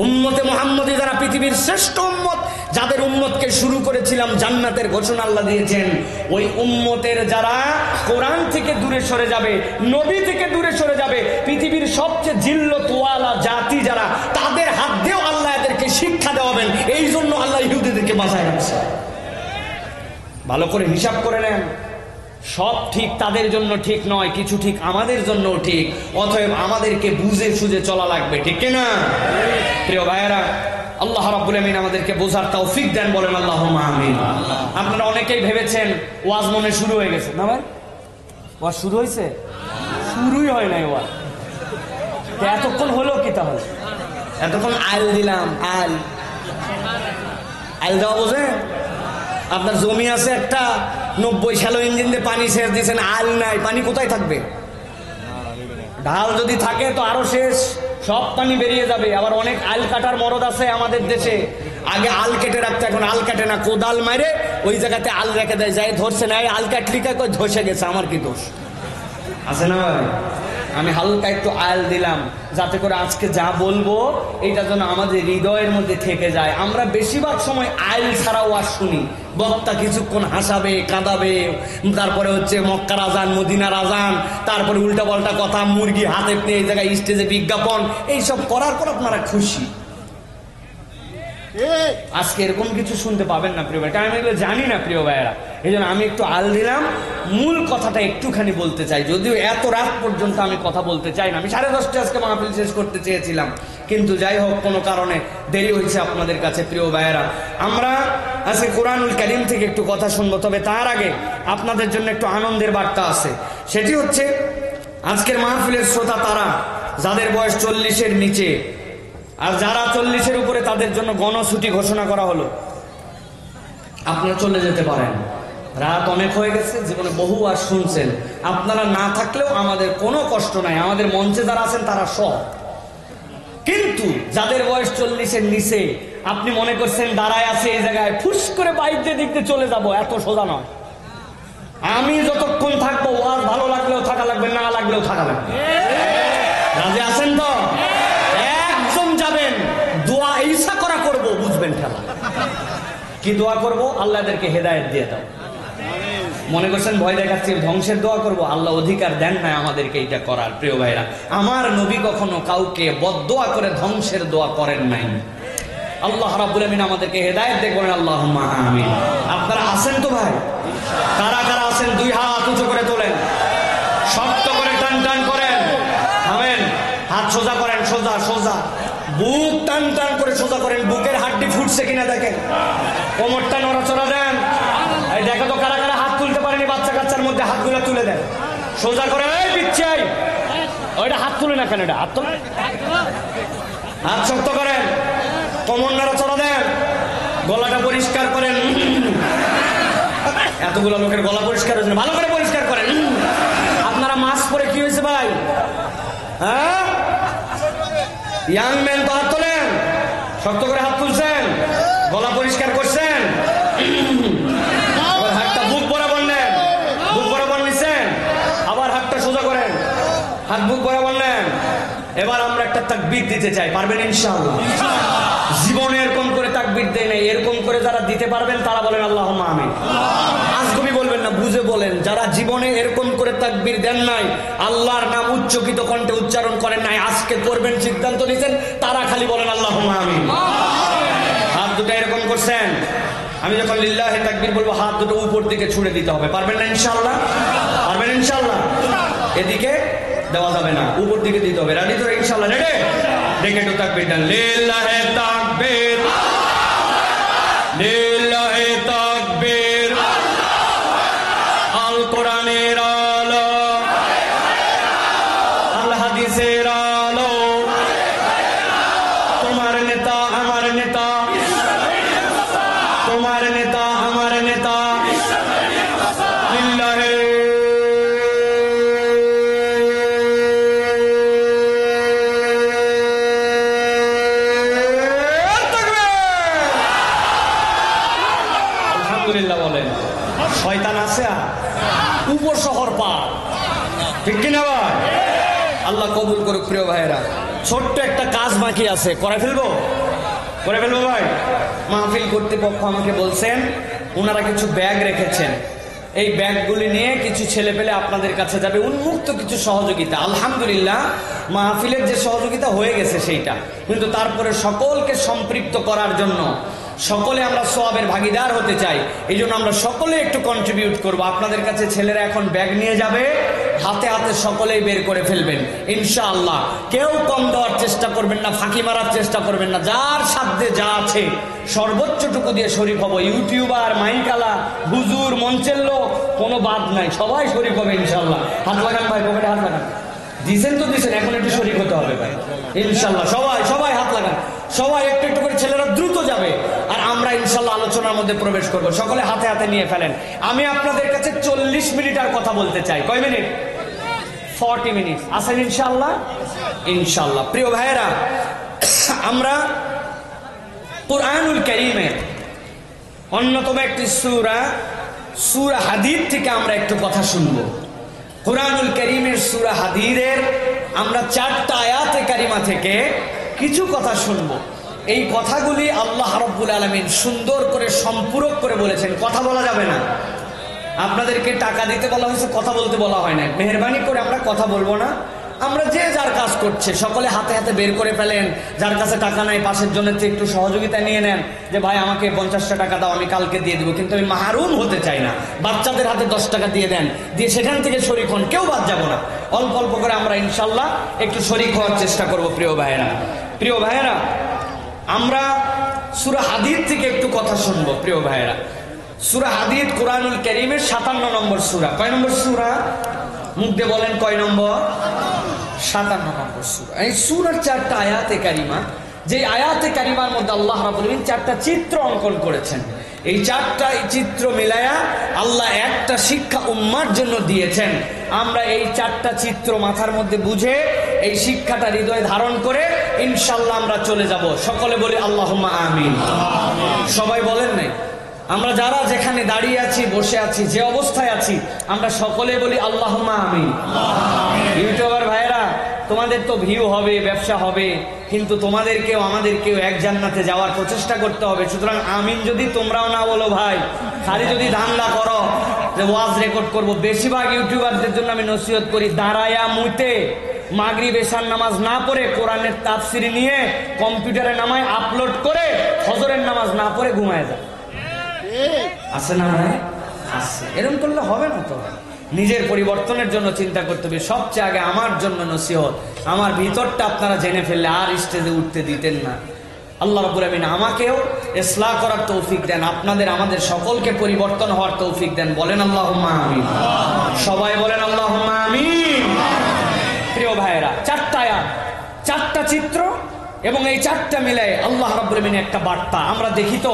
উম্মতে মুহাম্মদী যারা পৃথিবীর শ্রেষ্ঠ উম্মত, যাদের উম্মতকে শুরু করেছিলাম জান্নাতের ঘোষণা আল্লাহ দিয়েছেন, ওই উম্মতের যারা কোরআন থেকে দূরে সরে যাবে, নবী থেকে দূরে সরে যাবে, পৃথিবীর সবচেয়ে জিল্লতওয়ালা জাতি যারা, তাদের হাত দিয়েও আল্লাহ এদেরকে শিক্ষা দেওয়াবেন। এই জন্য আল্লাহ ইহুদিদেরকে বাঁচায় রাখছে। ভালো করে হিসাব করে নেন, সব ঠিক তাদের জন্য ঠিক নয়, কিছু ঠিক আমাদের জন্য ঠিক। অতএব আমাদেরকে বুঝে সুঝে চলা লাগবে, ঠিক না? প্রিয় ভাইয়েরা, আল্লাহ রাব্বুল আমিন আমাদেরকে বোঝার তৌফিক দেন, বলেন আল্লাহুম্মা আমিন। আপনারা অনেকেই ভেবেছেন ওয়াজ মনে শুরু হয়ে গেছে, না ভাই? ওয়াজ শুরু হয়েছে? শুরুই হয় নাই ওয়াজ। এতক্ষণ হলো কি তাহলে? এতক্ষণ আইল দিলাম, আইল দেওয়া বোঝে? আপনার জমি আছে একটা, 90 শ্যালো ইঞ্জিন দিয়ে পানি সেচ দিয়েছেন, আল নাই, পানি কোথায় থাকবে? ঢাল যদি থাকে তো আরো শেষ, সব পানি বেরিয়ে যাবে। আবার অনেক আল কাটার মরদ আছে আমাদের দেশে, আগে আল কেটে রাখতো, এখন আল কাটে না, কোদাল মারে ওই জায়গাতে আল রেখে দেয়, যাই ধরছে না, আল কাটলি কই ধসে গেছে, আমার কি দোষ আছে না ভাই? আমি হালকা একটু আয়াল দিলাম যাতে করে আজকে যা বলবো এটা যেন আমাদের হৃদয়ের মধ্যে থেকে যায়। আমরা বেশিরভাগ সময় আয়াল ছাড়াও আর শুনি, বক্তা কিছুক্ষণ হাসাবে, কাঁদাবে, তারপরে হচ্ছে মক্কার আজান, মদিনার আজান, তারপরে উল্টা পাল্টা কথা, মুরগি হাতে নিয়ে এই জায়গায় স্টেজে বিজ্ঞাপন, এইসব করার পর আপনারা খুশি। আজকে এরকম কিছু শুনতে পাবেন না প্রিয় ভাই, আমি এগুলো জানি না প্রিয় ভাইয়েরা, এই জন্য আমি একটু আল দিলাম, মূল কথাটা একটুখানি বলতে চাই, যদিও এত রাত পর্যন্ত আমি কথা বলতে চাই না। আমি 10:30 আজকে মাহফিল শেষ করতে চেয়েছিলাম, কিন্তু যাই হোক কোনো কারণে দেরি হয়েছে আপনাদের কাছে। প্রিয় ভাইয়েরা, আমরা আজকে কোরআনুল কারীম থেকে একটু কথা শুনবো, তবে তার আগে আপনাদের জন্য একটু আনন্দের বার্তা আছে। সেটি হচ্ছে আজকের মাহফিলের শ্রোতা তারা যাদের বয়স 40-এর নিচে, আর যারা 40-এর উপরে তাদের জন্য গণছুটি ঘোষণা করা হলো। আপনারা চলে যেতে পারেন, রাত অনেক হয়ে গেছে, জীবনে বহু আর শুনছেন, আপনারা না থাকলেও আমাদের কোনো কষ্ট নাই, আমাদের মঞ্চে যারা আছেন তারা সব। কিন্তু যাদের বয়স 40-এর নিচে, আপনি মনে করছেন দাঁড়ায় আছে এই জায়গায়, ফুস করে বাইরে দিকতে চলে যাব, এত সোজা নয়। আমি যতক্ষণ থাকবো, ওয়াজ ভালো লাগলেও থাকা লাগবে, না লাগলেও থাকা লাগবে। রাজি আছেন তো? একদম যাবেন, দোয়া ঈসা করা করবো, বুঝবেন খেলা কি দোয়া করবো? আল্লাহদেরকে হেদায়েত দিয়ে দাও। মনে করছেন ভয় দেখাচ্ছি, ধ্বংসের দোয়া করব, আল্লাহ অধিকার দেন না আমাদেরকে এটা করার। প্রিয় ভাইরা, আমার নবী কখনো কাউকে বদদোয়া করে ধ্বংসের দোয়া করেন নাই। আল্লাহ রাব্বুল আমিন আমাদেরকে হেদায়েত দেন, বলেন আল্লাহুম্মা আমিন। আপনারা আছেন তো ভাই? কারা কারা আছেন? 2 হাত উঁচু করে তোলেন, শক্ত করে টান টান করেন, আমেন। হাত সোজা করেন, সোজা সোজা, বুক টান টান করে সোজা করেন, বুকের হাড্ডি ফুটছে কিনা দেখেন, কোমরটা নড়াচড়া দেন। এই দেখো তো কারা কারা হাত তুলতে পারেনি, বাচ্চা কাচ্চার মধ্যে হাতগুলো তুলে দেন, সোজা করে। এই পিচ্ছাই, ওইটা হাত তুলে না কেন? এটা হাত তুলে, হাত শক্ত করেন, কোমর নড়াচড়া দেন, গলাটা পরিষ্কার করেন। এতগুলো লোকের গলা পরিষ্কার হয়েছে, ভালো করে পরিষ্কার করেন। আপনারা মাস্ক পরে কি হয়েছে ভাই? হ্যাঁ, ইয়াং ম্যান তো হাত তোলেন, শক্ত করে হাত তুলছেন, গলা পরিষ্কার করছেন, হাতটা বুক বরাবর নেন, বুক বরাবর নিচ্ছেন, আবার হাতটা সোজা করেন, হাত বুক বরাবর নেন। এবার আমরা একটা তাকবীর দিতে চাই, পারবেন ইনশাআল্লাহ? জীবনে এরকম করে তাকবীর দেয় নাই, এরকম করে যারা দিতে পারবেন তারা বলেন আল্লাহুম্মা আমিন। আজগুবি বলবেন না, বুঝে বলেন। যারা জীবনে এরকম করে তাকবীর দেন নাই, আল্লাহর নাম উচ্চকিত কণ্ঠে উচ্চারণ করেন নাই, আজকে করবেন সিদ্ধান্ত নিয়েছেন, তারা খালি বলেন আল্লাহুম্মা আমিন। হাত দুটো এরকম করছেন, আমি যখন লিল্লাহি তাকবীর বলবো হাত দুটো উপর দিকে ছুড়ে দিতে হবে, পারবেন না ইনশাআল্লাহ? পারবেন ইনশাআল্লাহ? এদিকে দেওয়া যাবে না, উপর দিকে দিতে হবে। রাজি তো ইনশাআল্লাহ? রেডি? দেখে একটু তাকবীর দেন, লিল্লাহি তাকবীর, লিল্লাহি তাকবীর, আল কোরআনের আলো, আল হাদিসের আলো, তোমার নেতা আমার নেতা, তোমার নেতা আমার নেতা, লিল্লাহি বলেন। শয়তান আছে উপশহর পার, ঠিক কিনা ভাই? আল্লাহ কবুল করুক। প্রিয় ভাইয়েরা, ছোট্ট একটা কাজ বাকি আছে, করে ফেলবো? করে ফেলবো ভাই? মাহফিল কর্তৃপক্ষ আমাকে বলছেন ওনারা কিছু ব্যাগ রেখেছেন, এই ব্যাগগুলি নিয়ে কিছু ছেলে পেলে আপনাদের কাছে যাবে, উন্মুক্ত কিছু সহযোগিতা। আলহামদুলিল্লাহ, মাহফিলের যে সহযোগিতা হয়ে গেছে সেইটা, কিন্তু তারপরে সকলকে সম্পৃক্ত করার জন্য, সকলে আমরা সওয়াবের ভাগীদার হতে চাই, এই জন্য আমরা সকলে একটু কন্ট্রিবিউট করব। আপনাদের কাছে ছেলেরা এখন ব্যাগ নিয়ে যাবে, হাতে হাতে সকলেই বের করে ফেলবেন ইনশাআল্লাহ। কেউ কম দেওয়ার চেষ্টা করবেন না, ফাঁকি মারার চেষ্টা করবেন না, যার সাধ্যে যা আছে সর্বোচ্চটুকু দিয়ে শরীক হবো। ইউটিউবার, মাইকালা, হুজুর, মঞ্চের লোক, কোনো বাদ নাই, সবাই শরীক হবে ইনশাআল্লাহ। হাত লাগান ভাই, পকেটে হাত লাগান। দিছেন তো দিছেন, এখন একটু শরীক হতে হবে ভাই ইনশাআল্লাহ। সবাই সবাই হাত লাগান, সবাই একটু একটু করে, ছেলেরা দ্রুত যাবে আর আমরা ইনশাআল্লাহ আলোচনার মধ্যে প্রবেশ করব। সকলে হাতে হাতে নিয়ে ফেলেন। আমি আপনাদের কাছে 40 মিনিট আর কথা বলতে চাই। কয় মিনিট? 40 মিনিট আছেন ইনশাআল্লাহ? ইনশাআল্লাহ। প্রিয় ভাইয়েরা, আমরা কুরআনুল কারীমের অন্যতম একটি সূরা সূরা হাদীদ থেকে আমরা একটু কথা শুনব। কুরআনুল কারীমের সূরা হাদীদের আমরা 4টা আয়াতে কারিমা থেকে কিছু কথা শুনব। এই কথাগুলি আল্লাহ রাব্বুল আলামিন সুন্দর করে সম্পূরক করে বলেছেন। কথা বলা যাবে না, আপনাদেরকে টাকা দিতে বলা হয়েছে, কথা বলতে বলা হয় না। মেহেরবানি করে আমরা কথা বলবো না। আমরা যে যার কাজ করছে সকলে হাতে হাতে বের করে ফেলেন। যার কাছে টাকা নাই পাশের জন্য একটু সহযোগিতা নিয়ে নেন, যে ভাই আমাকে 50টা টাকা দাও, আমি কালকে দিয়ে দিব, কিন্তু আমি মাহরুম হতে চাই না। বাচ্চাদের হাতে 10 টাকা দিয়ে দেন, দিয়ে সেখান থেকে শরীক হন, কেউ বাদ যাবো না। অল্প অল্প করে আমরা ইনশাল্লাহ একটু শরীক হওয়ার চেষ্টা করব। প্রিয় ভাইয়েরা, আমরা সূরা হাদীদ থেকে একটু কথা শুনবো। প্রিয় ভাইয়েরা, সূরা হাদীদ কুরআনুল কারীমের 57 নম্বর সূরা। কয় নম্বর সূরা? মুখ দিয়ে বলেন, কয় নম্বর? 57 নম্বর সূরা। এই সূরার 4টা আয়াতে কারিমা, যে আয়াতে কারিমার মধ্যে আল্লাহ রাব্বুল আলামিন 4টা চিত্র অঙ্কন করেছেন। এই 4টা চিত্র মিলায়া আল্লাহ একটা শিক্ষা উম্মার জন্য দিয়েছেন। আমরা এই 4টা চিত্র মাথার মধ্যে বুঝে এই শিক্ষাটা হৃদয়ে ধারণ করে ইনশাআল্লাহ আমরা চলে যাব। সকলে বলি আল্লাহুম্মা আমিন। সবাই বলেন নাই? আমরা যারা যেখানে দাঁড়িয়ে আছি, বসে আছি, যে অবস্থায় আছি, আমরা সকলে বলি আল্লাহুম্মা আমিন। ইউটিউবার ভাইয়েরা, তোমাদের তো ভিউ হবে, ব্যবসা হবে, কিন্তু তোমাদেরকেও আমাদেরকেও এক জান্নাতে যাওয়ার প্রচেষ্টা করতে হবে। সুতরাং আমিন যদি তোমরাও না বলো ভাই, খালি যদি ধান্দা করো যে ওয়াজ রেকর্ড করব, বেশিরভাগ ইউটিউবারদের জন্য আমি নসিহত করি, দাঁড়ায়া মুতে মাগরিব এশার নামাজ না পড়ে কোরআনের তাফসির নিয়ে কম্পিউটারে নামায় আপলোড করে ফজরের নামাজ না পড়ে ঘুমায় যায়। আছে না ভাই? আছে। এরকম করলে হবে না তো। নিজের পরিবর্তনের জন্য চিন্তা করতে হবে। সবচেয়ে আগে আমার জন্য নসিহত, আমার ভিতরটা আপনারা জেনে ফেললে আর স্টেজে উঠতে দিতেন না। আল্লাহ রাব্বুল আমিন আমাকেও ইসলাহ করার তৌফিক দেন, আপনাদের আমাদের সকলকে পরিবর্তন হওয়ার তৌফিক দেন। বলেন আল্লাহুম্মা আমিন। সবাই বলেন আল্লাহুম্মা আমিন। প্রিয় ভাইয়েরা, 4টা আয়াত, 4টা চিত্র, এবং এই 4টা মিলে আল্লাহ রাব্বুল আমিন একটা বার্তা। আমরা দেখি তো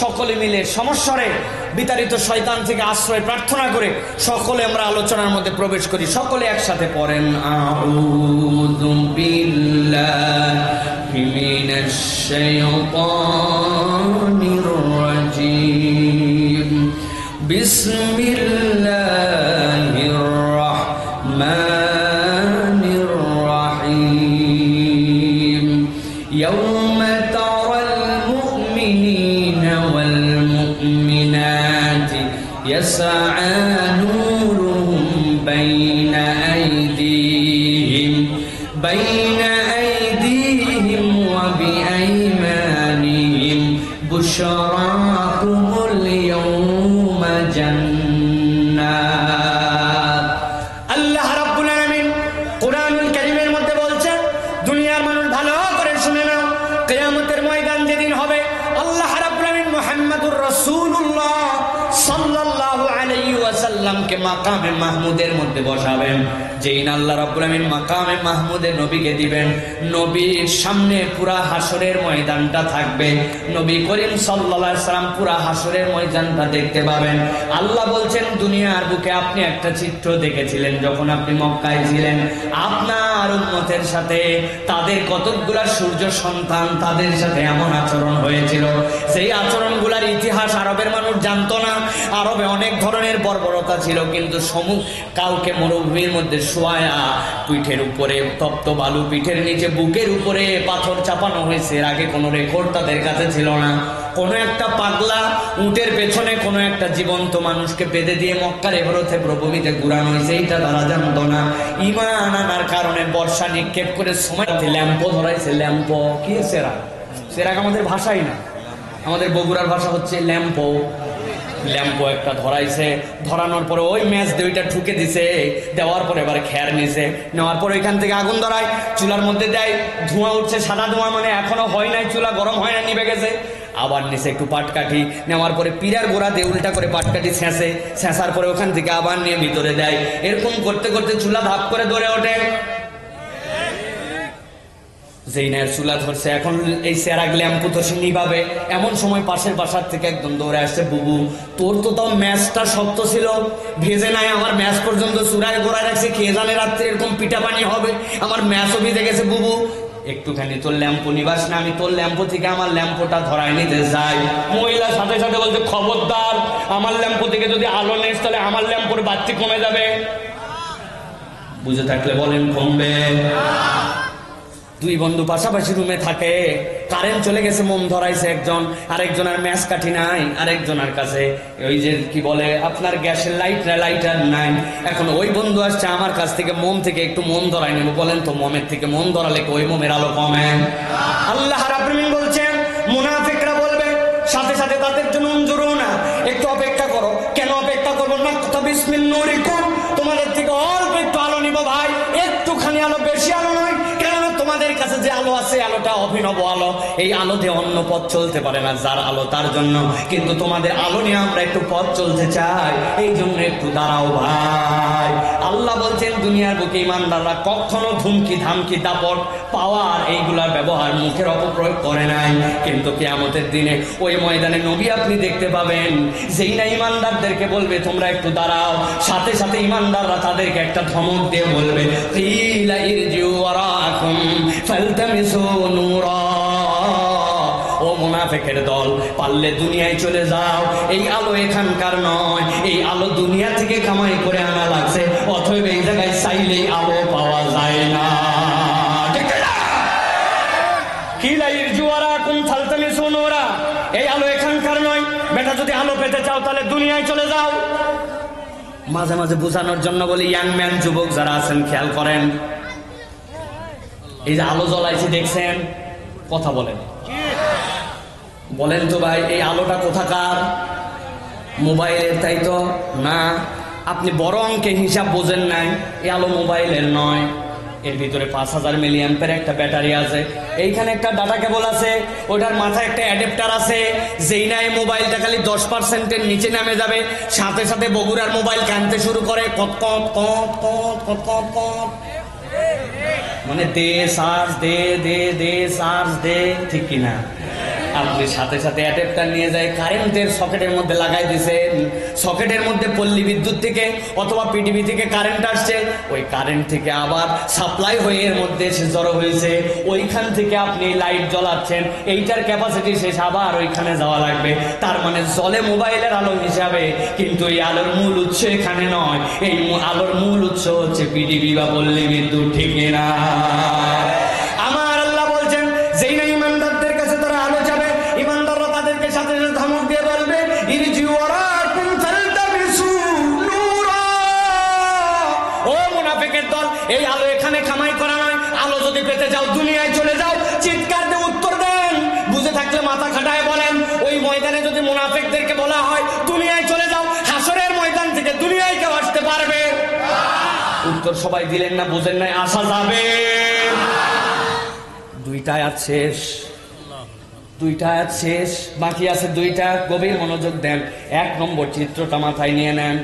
সকলে মিলে সমস্যারে বিতাড়িত শয়তান থেকে আশ্রয় প্রার্থনা করে সকলে আমরা আলোচনার মধ্যে প্রবেশ করি। সকলে একসাথে পড়েন, আউযু বিল্লাহি মিনাশ শাইতানির রাজীম, বিসমিল্লাহির রাহমানির রাহিম। يوم ترى المؤمنين والمؤمنات يسعى نورهم بين أيديهم وبأيمانهم بشراكم اليوم جنات। আল্লাহ রাব্বুল আলামিন কুরআনুল কারীমের মধ্যে বলছেন, দুনিয়ার মানুষ ভালো করে শুনে নাও, কিয়ামতের ময়দান যেদিন হবে আল্লাহ রাব্বুল আলামিন মুহাম্মদুর রাসূলুল্লাহ সাল্লাল্লাহু আলাইহি ওয়াসাল্লামকে মাকামে মাহমুদের মধ্যে বসাবেন। যেই আল্লাহ রাব্বুল আমিন মাকামে মাহমুদে নবীকে দিবেন, নবীর সামনে পুরা হাসরের ময়দানটা থাকবে। নবী করিম সাল্লাল্লাহু আলাইহি সাল্লাম পুরা হাসরের ময়দানটা দেখতে পাবেন। আল্লাহ বলছেন, দুনিয়ার বুকে আপনি একটা চিত্র দেখেছিলেন যখন আপনি মক্কায় ছিলেন। আপনার উম্মতের সাথে তাদের কতকগুলা সূর্য সন্তান, তাদের সাথে এমন আচরণ হয়েছিল, সেই আচরণগুলার ইতিহাস আরবের মানুষ জানতো না। আরবে অনেক ধরনের বর্বরতা ছিল, কিন্তু কাউকে মরুভূমির মধ্যে শোয়া, পিঠের উপরে তপ্ত বালু, পিঠের নিচে বুকের উপরে পাথর চাপানো হয়েছে। এর আগে কোনো রেকর্ড তাদের কাছে ছিল না। কোনো একটা পাগলা উটের পেছনে কোনো একটা জীবন্ত মানুষকে বেঁধে দিয়ে মক্কার এভরথে প্রভূমিতে ঘুরানো হয়েছে, এইটা তারা জানতো না। ঈমান আনার কারণে বর্ষা নিক্ষেপ করে সময় ল্যাম্পো ধরাইছে। ল্যাম্পো কি? সেরাক আমাদের ভাষাই না, আমাদের বগুড়ার ভাষা হচ্ছে ল্যাম্পো। ল্যাম্পো একটা ধরাইছে, ধরানোর পরে ওই ম্যাচ দুইটা ঠুকে দিছে, দেওয়ার পরে এবার খেয়ার নিছে, নেওয়ার পরে ওইখান থেকে আগুন ধরায়, চুলার মধ্যে দেয়, ধোঁয়া উঠছে, সাদা ধোঁয়া, মানে এখনো হয় নাই, চুলা গরম হয় না, নিভে গেছে। আবার নিচে একটু পাটকাঠি, নেওয়ার পরে পীড়ার গোড়া দিয়ে উল্টা করে পাটকাঠি ছেঁচার পরে ওখান থেকে আবার নিয়ে ভিতরে দেয়। এরকম করতে করতে চুলা ধাপ করে ধরে ওঠে। যেই না চুলা ধরছে, এখন এই সেরাক ল্যাম্পু তো সে নিভাবে। এমন সময় পাশের বাসার থেকে একদম দৌড়ে আসছে, বুবু তোর তো তাও ম্যাচটা শক্ত ছিল, ভেজে নাই, আমার ম্যাচ পর্যন্ত চূড়ায় গোড়ায় রাখছে, খেয়ে জানে রাত্রে এরকম পিঠা পানি হবে, আমার ম্যাচও ভিজে গেছে বুবু। একটুখানি তোর ল্যাম্পো নিবাস না, আমি তোর ল্যাম্পো থেকে আমার ল্যাম্পোটা ধরায় নিতে যাই। মহিলা সাথে সাথে বলছে, খবরদার, আমার ল্যাম্পো থেকে যদি আলো নেস তাহলে আমার ল্যাম্পোর বাতি কমে যাবে। বুঝে থাকলে বলেন কমবে? দুই বন্ধু পাশাপাশি রুমে থাকে, কারেন্ট চলে গেছে, মোম ধরাইছে একজন, আরেকজনের ম্যাচ কাঠি নাই, আরেকজনের কাছে ওই যে কি বলে আপনার গ্যাসের লাইটার নাই। এখন ওই বন্ধু আসছে আমার কাছ থেকে মোম থেকে একটু মোম ধরাই নেবো। বলেন তো মোমের থেকে মোম ধরালে ওই মোমের আলো কমে? আল্লাহ রাব্বুল আলামিন বলছেন মুনাফিকরা বলবে সাথে সাথে তাদের জন্য উনজুরু না, একটু অপেক্ষা করো। কেন অপেক্ষা করবো? নাকতাবিস মিন নূরিকুম, তোমাদের থেকে অল্প একটু আলো নিব ভাই, একটুখানি আলো, বেশি আলো নয়। কেননা তোমাদের কাছে যে আলো আছে আলোটা অভিনব আলো, এই আলো দিয়ে অন্য পথ চলতে পারে না, যার আলো তার জন্য। কিন্তু তোমাদের আলো নিয়ে আমরা একটু পথ চলতে চাই, এই জন্য একটু দাঁড়াও ভাই। আল্লাহ বলছেন দুনিয়ার বুকে ইমানদাররা কখনো ধুমকি ধামকি দাপট পাওয়ার এইগুলার ব্যবহার মুখের অপপ্রয়োগ করে নাই। কিন্তু কিয়ামতের দিনে ওই ময়দানে নবী আপনি দেখতে পাবেন, যেই না ইমানদারদেরকে বলবে তোমরা একটু দাঁড়াও, সাথে সাথে ইমানদাররা তাদেরকে একটা ধমক দিয়ে বলবে, কিলা ইরজিউ ওয়ারাকুম ফালতামিসু নূরা। ও মুনাফিকের দল, পারলে দুনিয়ায় চলে যাও, এই আলো এখানকার নয়, এই আলো দুনিয়া থেকে কামাই করে আনা লাগছে, অথবা এই জায়গায় চাইলেই আলো পাওয়া যায় না। এই আলো এখানকার নয়, বেটা যদি আলো পেতে চাও তাহলে দুনিয়ায় চলে যাও। মাঝে মাঝে বোঝানোর জন্য বলি, ইয়াং ম্যান, যুবক যারা আছেন খেয়াল করেন, এই যে আলো জ্বলাইছে দেখছেন, কথা বলেন, বলেন তো ভাই এই আলোটা কোথাকার? মোবাইলের? তাই তো না, আপনি বড় অঙ্কে হিসাব বোঝেন নাই, এই আলো মোবাইলের নয়। এর ভিতরে 5000 মিলিঅ্যাম্পের একটা ব্যাটারি আছে, এইখানে একটা ডাটা কেবল আছে, ওটার মাথায় একটা অ্যাডাপ্টার আছে, যেই না এই মোবাইলটা খালি 10%-এর নিচে নামে যাবে, সাথে সাথে বগুড়ার মোবাইল কানতে শুরু করে, কত কত কত কত কত কত, মানে দে চার্জ দে দে দে চার্জ দে, ঠিক কিনা? আপনি সাথে সাথে অ্যাডাপ্টার নিয়ে যায় কারেন্টের সকেটের মধ্যে লাগাই দিয়েছেন, সকেটের মধ্যে পল্লী বিদ্যুৎ থেকে অথবা পিটিভি থেকে কারেন্ট আসছে, ওই কারেন্ট থেকে আবার সাপ্লাই হয়ে এর মধ্যে এসে জড়ো হয়েছে, ওইখান থেকে আপনি লাইট জ্বলাচ্ছেন, এইটার ক্যাপাসিটি শেষ, আবার ওইখানে যাওয়া লাগবে। তার মানে জলে মোবাইলের আলো হিসাবে, কিন্তু এই আলোর মূল উৎস এখানে নয়, এই আলোর মূল উৎস হচ্ছে পিটিভি বা পল্লী বিদ্যুৎ, ঠিক না? আমার আল্লাহ বলছেন যেই না ইমানদারদের কাছে তারা আলো যাবে, ইমানদাররা তাদেরকে সাথে সাথে ধমক দিয়ে বলবে, ইরজিউ ওয়ারাকুম ফালতামিসু নূরা। ও মুনাফিকের দল, এই আলো এখানে কামাই করা নয়, আলো যদি পেতে যাও দুনিয়ায় চলে যাও। চিৎকার দিয়ে উত্তর দেন, বুঝে থাকলে মাথা খাটায় বলেন, ওই ময়দানে যদি মুনাফিকদেরকে বলা হয় দুনিয়ায় চলে যাও, হাসরের ময়দান থেকে দুনিয়ায় কেউ আসতে পারবে? উত্তর সবাই দিলেন না, বুঝেন নাই, আসা যাবে। দুইটা আয়াত শেষ, দুইটা আয়াত শেষ, বাকি আছে দুইটা, গভীর মনোযোগ দেন। 1 নম্বর চিত্রটা মাথায় নিয়ে নেন।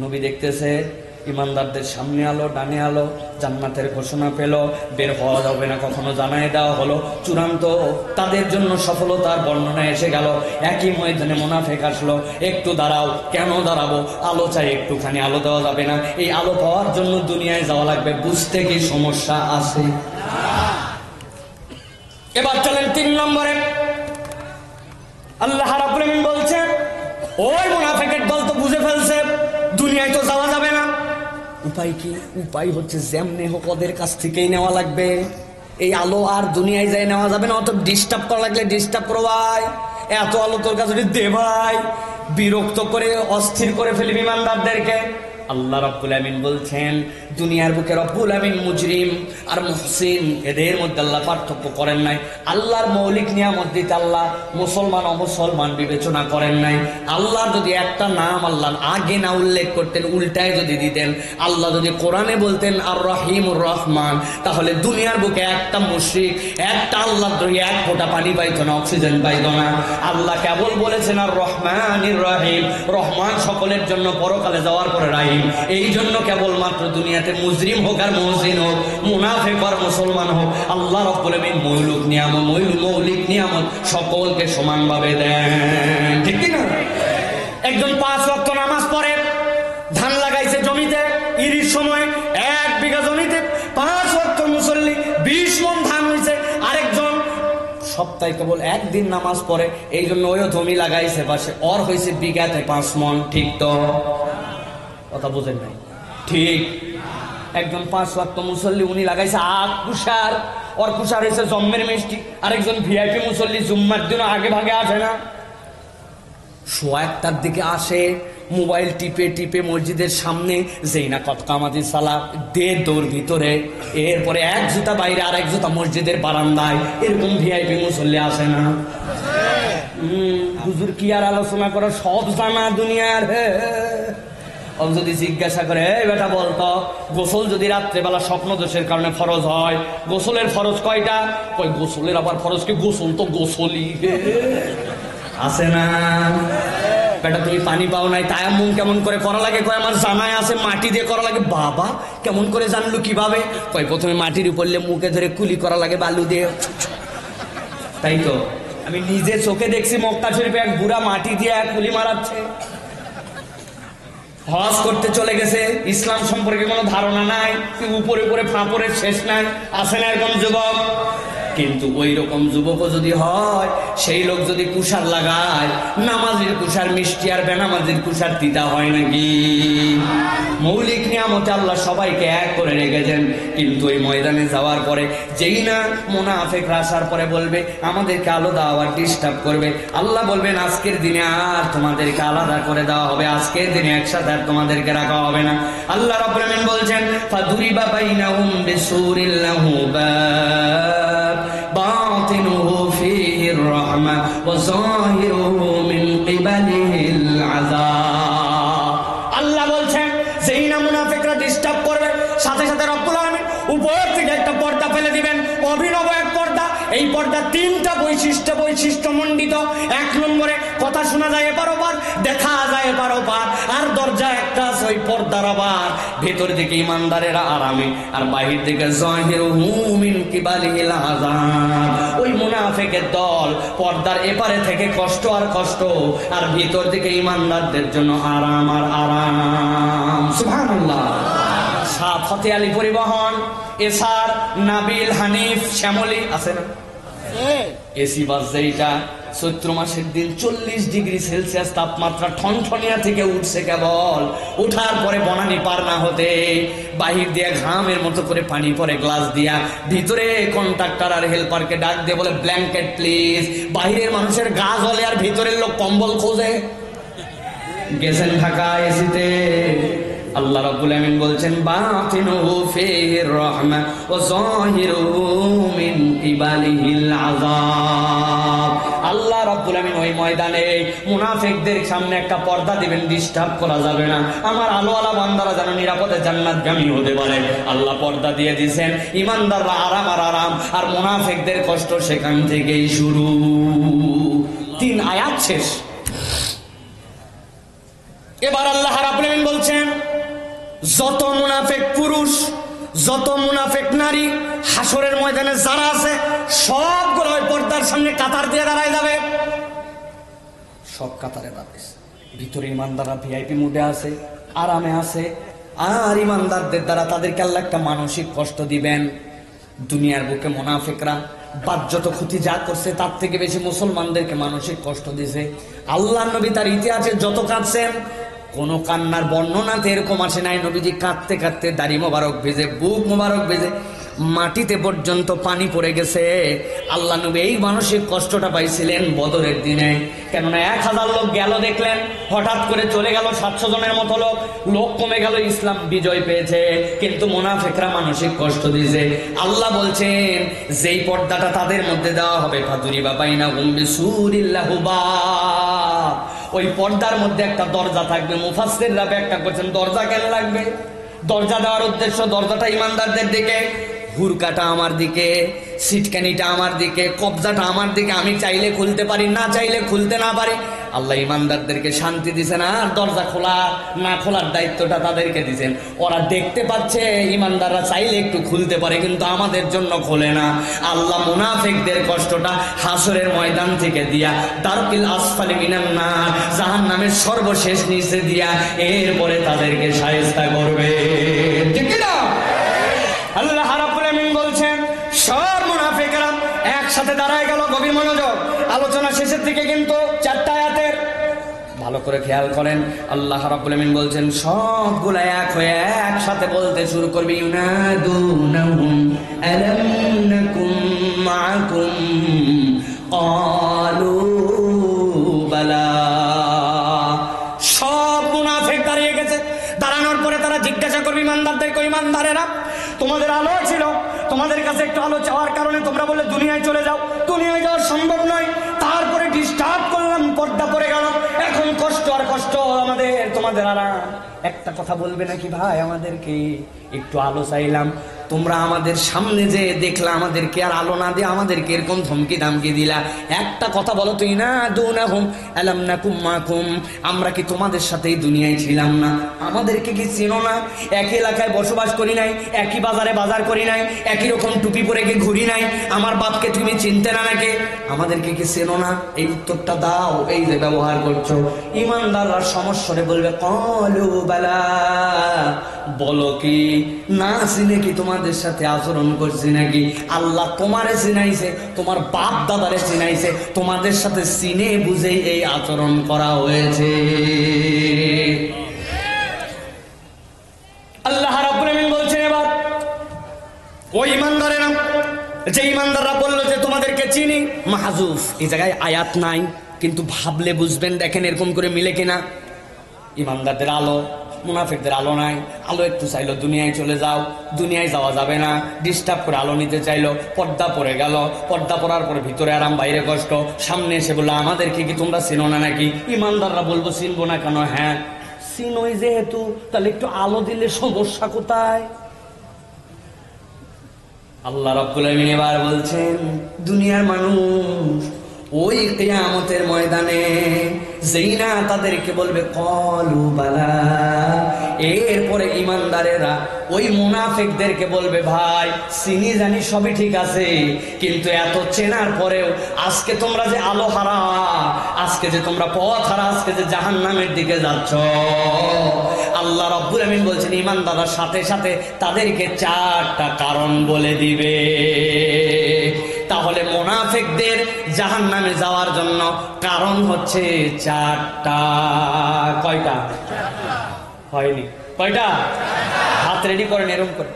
নবী দেখতেছে ইমানদারদের সামনে আলো, ডানে আলো, জান্নাতের ঘোষণা পেল, বের হওয়া যাবে না কখনো জানাই দেওয়া হলো, চূড়ান্ত তাদের জন্য সফলতার বর্ণনা এসে গেল। একই ময়দানে মুনাফিক আসলো, একটু দাঁড়াও। কেন দাঁড়াবো? আলো চাই, একটুখানি আলো দেওয়া যাবে না, এই আলো পাওয়ার জন্য দুনিয়ায় যাওয়া লাগবে। বুঝতে কি সমস্যা আছে? এবার চলেন 3 নম্বরে। আল্লাহ রাব্বুল আলামিন বলছে, ওই মুনাফিকের দল তো বুঝে ফেলছে দুনিয়ায় তো যাওয়া যাবে না, উপায় কি? উপায় হচ্ছে যেমনে হোক ওদের কাছ থেকেই নেওয়া লাগবে। এই আলো আর দুনিয়ায় যাই নেওয়া যাবে না, অত ডিস্টার্ব করা লাগলে ডিস্টার্ব করো ভাই, এত আলো তোর কাছে দে ভাই, বিরক্ত করে অস্থির করে ফেলবি ইমানদারদেরকে। আল্লাহ রাব্বুল আমিন বলছেন দুনিয়ার বুকে রব্বুল আমিন মুজরিম আর মুহসিন এদের মধ্যে আল্লাহ পার্থক্য করেন নাই। আল্লাহর মৌলিক নিয়ামত দিতে আল্লাহ মুসলমান অমুসলমান বিবেচনা করেন নাই। আল্লাহ যদি একটা নাম আল্লাহ আগে না উল্লেখ করতেন, উল্টায় যদি দিতেন, আল্লাহ যদি কোরআনে বলতেন আর রহিমুর রহমান, তাহলে দুনিয়ার বুকে একটা মুশরিক, একটা আল্লাহ দ্রোহী 1 ফোঁটা পানি পাইতো না, অক্সিজেন পাইতো না। আল্লাহ কেবল বলেছেন আর রহমানির রহিম, রহমান সকলের জন্য, পরকালে যাওয়ার পরে রাহিম। এই জন্য কেবলমাত্র দুনিয়াতে মুজরিম হোক আর মুহসিন হোক, মুনাফিক আর মুসলমান হোক, আল্লাহ রাব্বুল আমিন মৌলিক নিয়ামত সকলকে সমানভাবে দেন, ঠিক কি না? একজন 5 ওয়াক্ত নামাজ পড়ে, ধান লাগাইছে জমিতে, ইরির সময় 1 বিঘা জমিতে 5 ওয়াক্ত মুসল্লি 20 মণ ধান সপ্তাহে কেবল একদিন নামাজ পড়ে, এই জন্য ওইও জমি লাগাইছে পাশে, ওর হয়েছে বিঘাতে 5 মণ। ঠিক তো? কথা বোঝেন নাই? ঠিক। একজন 5 ওয়াক্ত মুসল্লি, উনি লাগাইছে আখ কুষার, ওর কুষার হয়েছে জম্মের মিষ্টি। আরেকজন ভিআইপি মুসল্লি জুম্মার দিনও আগে ভাগে আসে না, 1:00 দিকে আসে, মোবাইল টিপে টিপে মসজিদের সামনে, যেই না কতকামাতি সালা দে দৌড় ভিতরে, এরপরে এক জুতা বাইরে আর এক জুতা মসজিদের বারান্দায়। এরকম ভিআইপি মুসল্লি আসে না? হুজুর কি আর আলোচনা করে, সব জানা দুনিয়ার। যদি জিজ্ঞাসা করে, এই বেটা বলতো, গোসল যদি রাত্রেবেলা স্বপ্ন দোষের কারণে ফরজ হয়, গোসলের ফরজ কয়টা? কই গোসলের আবার ফরজ কি? গোসল তো গোসলই আছে না। বেটা তুমি পানি পাও নাই, তায়াম্মুম কেমন করে করা লাগে? কয় আমার জানায় আছে, মাটি দিয়ে করা লাগে। বাবা কেমন করে জানলো, কিভাবে? কয় প্রথমে মাটির উপরলে মুখে ধরে কুলি করা লাগে বালু দিয়ে। তাই তো, আমি নিজে চোখে দেখছি মক্কা শরীফে এক বুড়া মাটি দিয়ে এক কুলি মারাচ্ছে। হজ করতে চলে গেছে, ইসলাম সম্পর্কে কোনো ধারণা নাই, উপরে উপরে ফাঁপড়ের শেষ নাই। আছে না এরকম যুবক? কিন্তু ওই রকম যুবকও যদি হয়, সেই লোক যদি কুষার লাগায়, নামাজের কুষার মিষ্টি আর বেনামাজের কুষার তিতা হয় নাকি? মৌলিক নিয়ামতে আল্লাহ সবাইকে এক করে রেখেছেন, কিন্তু ওই ময়দানে যাওয়ার পরে যেই না মুনাফিকরা আসার পরে বলবে আমাদেরকে আলাদা আবার ডিস্টার্ব করবে, আল্লাহ বলবেন আজকের দিনে আর তোমাদেরকে আলাদা করে দেওয়া হবে, আজকের দিনে একসাথে আর তোমাদেরকে রাখা হবে না। আল্লাহ রাব্বুল আলামিন বলছেন ফাদুরিবা বাইনাহুম বিসুরিল লাহু বাব বাতিনুহু ফীহির রাহমা ওয়া যাহিরুহু মিন কিবালিহিল আযাব। আল্লাহ বলছেন যেই না মুনাফিকরা ডিস্টার্ব করবে, সাথে সাথে রব্বুল আলামিন উপর থেকে একটা পর্দা ফেলে দিবেন, অভিনব এক পর্দা। এই পর্দা 3টা বৈশিষ্ট্য মণ্ডিত। 1 নম্বরে কথা শোনা যায় এপার, দেখা যায় এপার, আর দরজা একটা আছে, ওই পর্দার আবার ভেতর দিকে ইমানদারেরা আরামে, আর বাহির দিকে যাহিরুহু মিন কিবালিহিল আযাব। ওই মুনাফিকের দল পর্দার এপারে থেকে কষ্ট আর কষ্ট, আর ভিতর দিকে ইমানদারদের জন্য আরাম আর আরাম। সুবহানাল্লাহ। ফতে আলী পরিবহন, এসার, নাবিল, হানিফ, শ্যামলী আছে না? এসি বাস যেইটা চৈত্র মাসের দিন 40 ডিগ্রি সেলসিয়াস তাপমাত্রা ঠনঠনিয়া থেকে উঠছে, কেবল উঠার পরে বনানি পার না হতে বাহির দিয়ে ঘামের মতো করে পানি পরে গ্লাস দিয়া, ভিতরে কন্ট্রাক্টর আর হেল্পারকে ডাক দিয়ে বলে ব্ল্যাঙ্কেট প্লিজ। বাহিরের মানুষের গা জ্বলে আর ভিতরের লোক কম্বল খোঁজে। গেছেন ঢাকা এসিতে, আল্লাহ রাব্বুল আমিন বলছেন বাতিনুহু ফীহির রাহমা ওয়া যাহিরুহু মিন কিবালিহিল আযাব। আল্লাহ রাব্বুল আমিন ওই ময়দানে মুনাফিকদের সামনে একটা পর্দা দিবেন, ডিস্টার্ব করা যাবে না, আমার আলোওয়ালা বান্দারা যেন নিরাপদে জান্নাতগামী হতে পারে। আল্লাহ পর্দা দিয়ে দিয়েছেন, ইমানদাররা আরাম আর আরাম, আর মুনাফিকদের কষ্ট সেখান থেকেই শুরু। 3 আয়াত শেষ। এবার আল্লাহ রাব্বুল আমিন বলছেন যত মুনাফিক পুরুষ, যত মুনাফিক নারী হাসরের ময়দানে যারা আছে, সবগুলো ওই পর্দার সামনে কাতার দিয়ে দাঁড়ায় যাবে। সব কাতারে দাঁড়াবে, ভিতরে ইমানদাররা ভিআইপি মুডে আছে, আরামে আছে, আর ইমানদারদের দ্বারা তাদেরকে আল্লাহ একটা মানসিক কষ্ট দিবেন। দুনিয়ার বুকে মুনাফিকরা বাহ্যত ক্ষতি যা করছে তার থেকে বেশি মুসলমানদেরকে মানসিক কষ্ট দিয়েছে। আল্লাহ নবী তার ইতিহাসে যত কাঁদছেন, কোন কান্নার বর্ণনাতে এরকম আসে নাই। নবীজি কাঁদতে কাঁদতে দাড়ি মোবারক ভেজে, বুক মোবারক ভেজে, মাটিতে পর্যন্ত পানি পড়ে গেছে। আল্লাহ নবী এই মানসিক কষ্টটা পাইছিলেন বদরের দিনে। কেননা 1000 লোক গেল, দেখলেন হঠাৎ করে চলে গেল 700 জনের মতো লোক কমে গেল, ইসলাম বিজয় পেয়েছে, কিন্তু মুনাফিকরা মানসিক কষ্ট দিয়েছে। আল্লাহ বলছেন যেই পর্দাটা তাদের মধ্যে দেওয়া হবে, ফাদুরিবা বাইনাহুম বিসুরিল লাহু বাব, ওই পর্দার মধ্যে একটা দরজা থাকবে। মুফাসসিররা ব্যাখ্যা করছেন দরজা কেন লাগবে। দরজা দেওয়ার উদ্দেশ্য, দরজাটা ইমানদারদের দিকে, হুরকাটা আমার দিকে, সিটকানিটা আমার দিকে, কবজাটা আমার দিকে, আমি চাইলে খুলতে পারি, না চাইলে খুলতে না পারি। আল্লাহ ইমানদারদেরকে শান্তি দিছেন, আর দরজা খোলা না খোলার দায়িত্বটা তাদেরকে দিছেন। ওরা দেখতে পাচ্ছে ইমানদাররা চাইলে একটু খুলতে পারে, কিন্তু আমাদের জন্য খোলে না। আল্লাহ মুনাফিকদের কষ্টটা হাসরের ময়দান থেকে দিয়া, দারকিল আসফালি মিনান নার, জাহান্নামের সর্বশেষ নিচে দিয়া, এরপরে তাদেরকে শায়েস্তা করবে। ঠিক না? আল্লাহ রাব্বুল আমিন বলছেন সব মুনাফিকরা একসাথে দাঁড়ায় গেল। গভীর মনোযোগ, আলোচনা শেষের দিকে কিন্তু 4টা আয়াতের, ভালো করে খেয়াল করেন। আল্লাহ রাব্বুল আমিন বলছেন সবগুলা এক হয়ে একসাথে বলতে শুরু করবে, ইউনাদুনাহুম আলাম নাকুম মাআকুম ক্বালু বালা। সব মুনাফিক দাঁড়িয়ে গেছে। দাঁড়ানোর পরে তারা জিজ্ঞাসা করবে ইমানদারদেরকে, ইমানদারেরা তোমাদের আলো ছিল, তোমাদের কাছে একটু আলো চাওয়ার কারণে তোমরা বলে দুনিয়ায় চলে যাও, দুনিয়ায় যাওয়া সম্ভব নয়, তারপরে ডিস্টার্ব করলাম, পর্দা পড়ে গেল, এখন কষ্ট আর কষ্ট আমাদের, তোমাদের আরাম। একটা কথা বলবে নাকি ভাই, আমাদেরকে একটু আলো চাইলাম, তোমরা আমাদের সামনে যে দেখলা আমাদেরকে আর আলো না দিয়ে আমাদেরকে এরকম ধমকি ধামকি দিলা, একটা কথা বলো তুই না দুনাহুম আলাম নাকুম মাকুম, আমরা কি তোমাদের সাথেই দুনিয়ায় ছিলাম না? আমাদেরকে কি চেনো না? একই এলাকায় বসবাস করি নাই, একই বাজারে বাজার করি নাই, একই রকম টুপি পরে কি ঘুরি নাই? আমার বাপকে তুমি চিনতে না নাকি? আমাদেরকে কি চেনো না? এই উত্তরটা দাও, এই যে ব্যবহার করছো। ইমানদাররা সমস্যারে বলবে ক্বালু বালা, বলো কি না চিনে কি তোমাদের সাথে আচরণ করছি নাকি? আল্লাহ তোমারে চিনাইছে, তোমার বাপ দাদারে চিনাইছে, তোমাদের সাথে চিনে বুঝেই এই আচরণ করা হয়েছে। আল্লাহ রাব্বুল আমিন বলছেন এবার ওই ইমানদারেরা, যে ইমানদাররা বললো যে তোমাদেরকে চিনি, মাহজুফ, এই জায়গায় আয়াত নাই, কিন্তু ভাবলে বুঝবেন। দেখেন এরকম করে মিলে কিনা। ইমানদারদের আলো, মুনাফিকদের আলো নাই। আলো একটু চাইলো দুনিয়ায় চলে যাও, দুনিয়ায় যাওয়া যাবে না, ডিস্টার্ব করে আলো নিতে চাইলো, পর্দা পড়ে গেল, পর্দা পড়ার পরে ভিতরে আরাম বাইরে কষ্ট, সামনে এসে বললো আমাদেরকে কি তোমরা চিনো না নাকি? ইমানদাররা বলবো চিনবো না কেন? হ্যাঁ চিনোই যেহেতু, তাহলে একটু আলো দিলে সমস্যা কোথায়? আল্লাহ রাব্বুল আমিন এবার বলছেন দুনিয়ার মানুষ ওই কিয়ামতের ময়দানে যেই না তাদেরকে বলবে ক্বালু বালা, এরপরে ইমানদারেরা ওই মুনাফিকদেরকে বলবে ভাই চিনি জানি সবই ঠিক আছে, কিন্তু এত চেনার পরেও আজকে তোমরা যে আলো হারা, আজকে যে তোমরা পথ হারা, আজকে যে জাহান্নামের দিকে যাচ্ছ, আল্লাহ রাব্বুল আমিন বলছেন ইমানদাররা সাথে সাথে তাদেরকে 4টা কারণ বলে দিবে। তাহলে মুনাফিকদের জাহান্নামে যাওয়ার জন্য কারণ হচ্ছে 4টা। কয়টা? হয়নি? কয়টা? হাত রেডি করেন এরকম করে।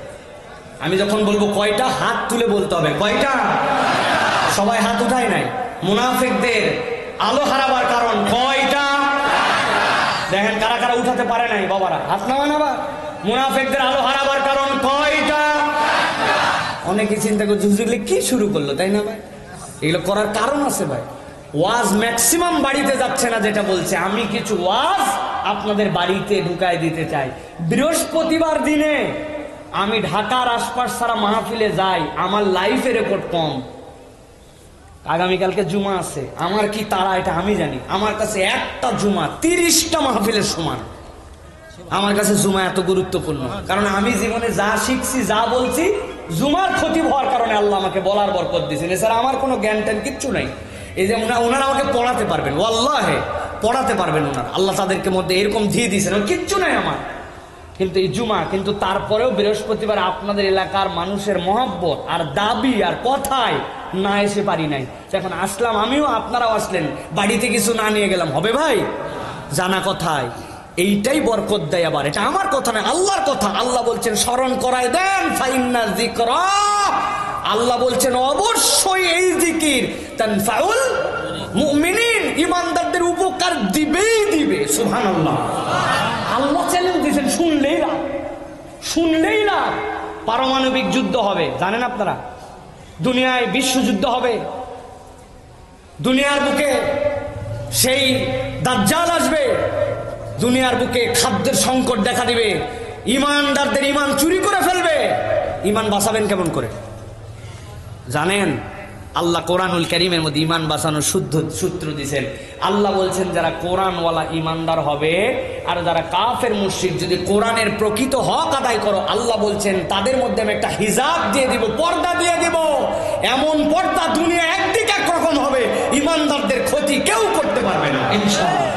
আমি যখন বলবো কয়টা, হাত তুলে বলতে হবে কয়টা। সবাই হাত উঠায় নাই। মুনাফিকদের আলো হারাবার কারণ কয়টা? দেখেন কারা কারা উঠাতে পারে নাই বাবারা, হাত নামান আবার। মুনাফিকদের আলো হারাবার কারণ কয়টা? অনেকে চিন্তা করছে হুজুরলে কি শুরু করলো, তাই না ভাই? এগুলো করার কারণ আছে ভাই। ওয়াজ ম্যাক্সিমাম বাড়িতে যাচ্ছে না, যেটা বলছে আমি কিছু ওয়াজ আপনাদের বাড়িতে ঢুকায় দিতে চাই। বৃহস্পতিবার দিনে আমি ঢাকার আশপাশ ছাড়া মাহফিলে যাই, আমার লাইফে রেকর্ড কম। আগামীকালকে জুমা আছে, আমার কি তারা এটা আমি জানি। আমার কাছে একটা জুমা 30টা মাহফিলের সমান। আমার কাছে জুমা এত গুরুত্বপূর্ণ, কারণ আমি জীবনে যা শিখছি, যা বলছি, জুমার খতিব হওয়ার কারণে আল্লাহ আমাকে বলার বরকত দিয়েছেন। এছাড়া আমার কোনো জ্ঞান ট্যান কিচ্ছু নাই। এই যে ওনারা আমাকে পড়াতে পারবেন, ওয়াল্লাহে পড়াতে পারবেন ওনারা, আল্লাহ তাদেরকে মধ্যে এরকম দিয়ে দিয়েছেন, কিচ্ছু নাই আমার। কিন্তু এই জুমা, কিন্তু তারপরেও বৃহস্পতিবার আপনাদের এলাকার মানুষের মহব্বত আর দাবি আর কথায় না এসে পারি নাই। এখন আসলাম আমিও, আপনারাও আসলেন, বাড়িতে কিছু না নিয়ে গেলাম হবে ভাই? জানা কথায় এইটাই বরকত দেয়। আবার এটা আমার কথা না, আল্লাহর কথা। আল্লাহ বলছেন স্মরণ করায় দেন, ফাইন্না যিকরা, আল্লাহ বলছেন অবশ্যই এই জিকির তানফাউল মুমিনিন, ইমানদারদের উপকার দিবেই দিবে। সুবহানাল্লাহ। আল্লাহ চ্যালেঞ্জ দিয়েছেন, শুনলেই না, শুনলেই না। পারমাণবিক যুদ্ধ হবে জানেন আপনারা, দুনিয়ায় বিশ্বযুদ্ধ হবে, দুনিয়ার বুকে সেই দাজ্জাল আসবে, দুনিয়ার বুকে খাদ্যের সংকট দেখা দিবে, ইমানদারদের ইমান চুরি করে ফেলবে। ইমান বাঁচাবেন কেমন করে জানেন? আল্লাহ কোরআনুল কারীমের মধ্যে ইমান বাঁচানোর শুদ্ধ সূত্র দিয়েছেন। আল্লাহ বলছেন যারা কোরআনওয়ালা ইমানদার হবে আর যারা কাফের মুশরিক যদি কোরআনের প্রকৃত হক আদায় করো, আল্লাহ বলছেন তাদের মধ্যে আমি একটা হিজাব দিয়ে দিব, পর্দা দিয়ে দিব। এমন পর্দা দুনিয়া একদিকে একরকম হবে, ইমানদারদের ক্ষতি কেউ করতে পারবে না ইনশাআল্লাহ।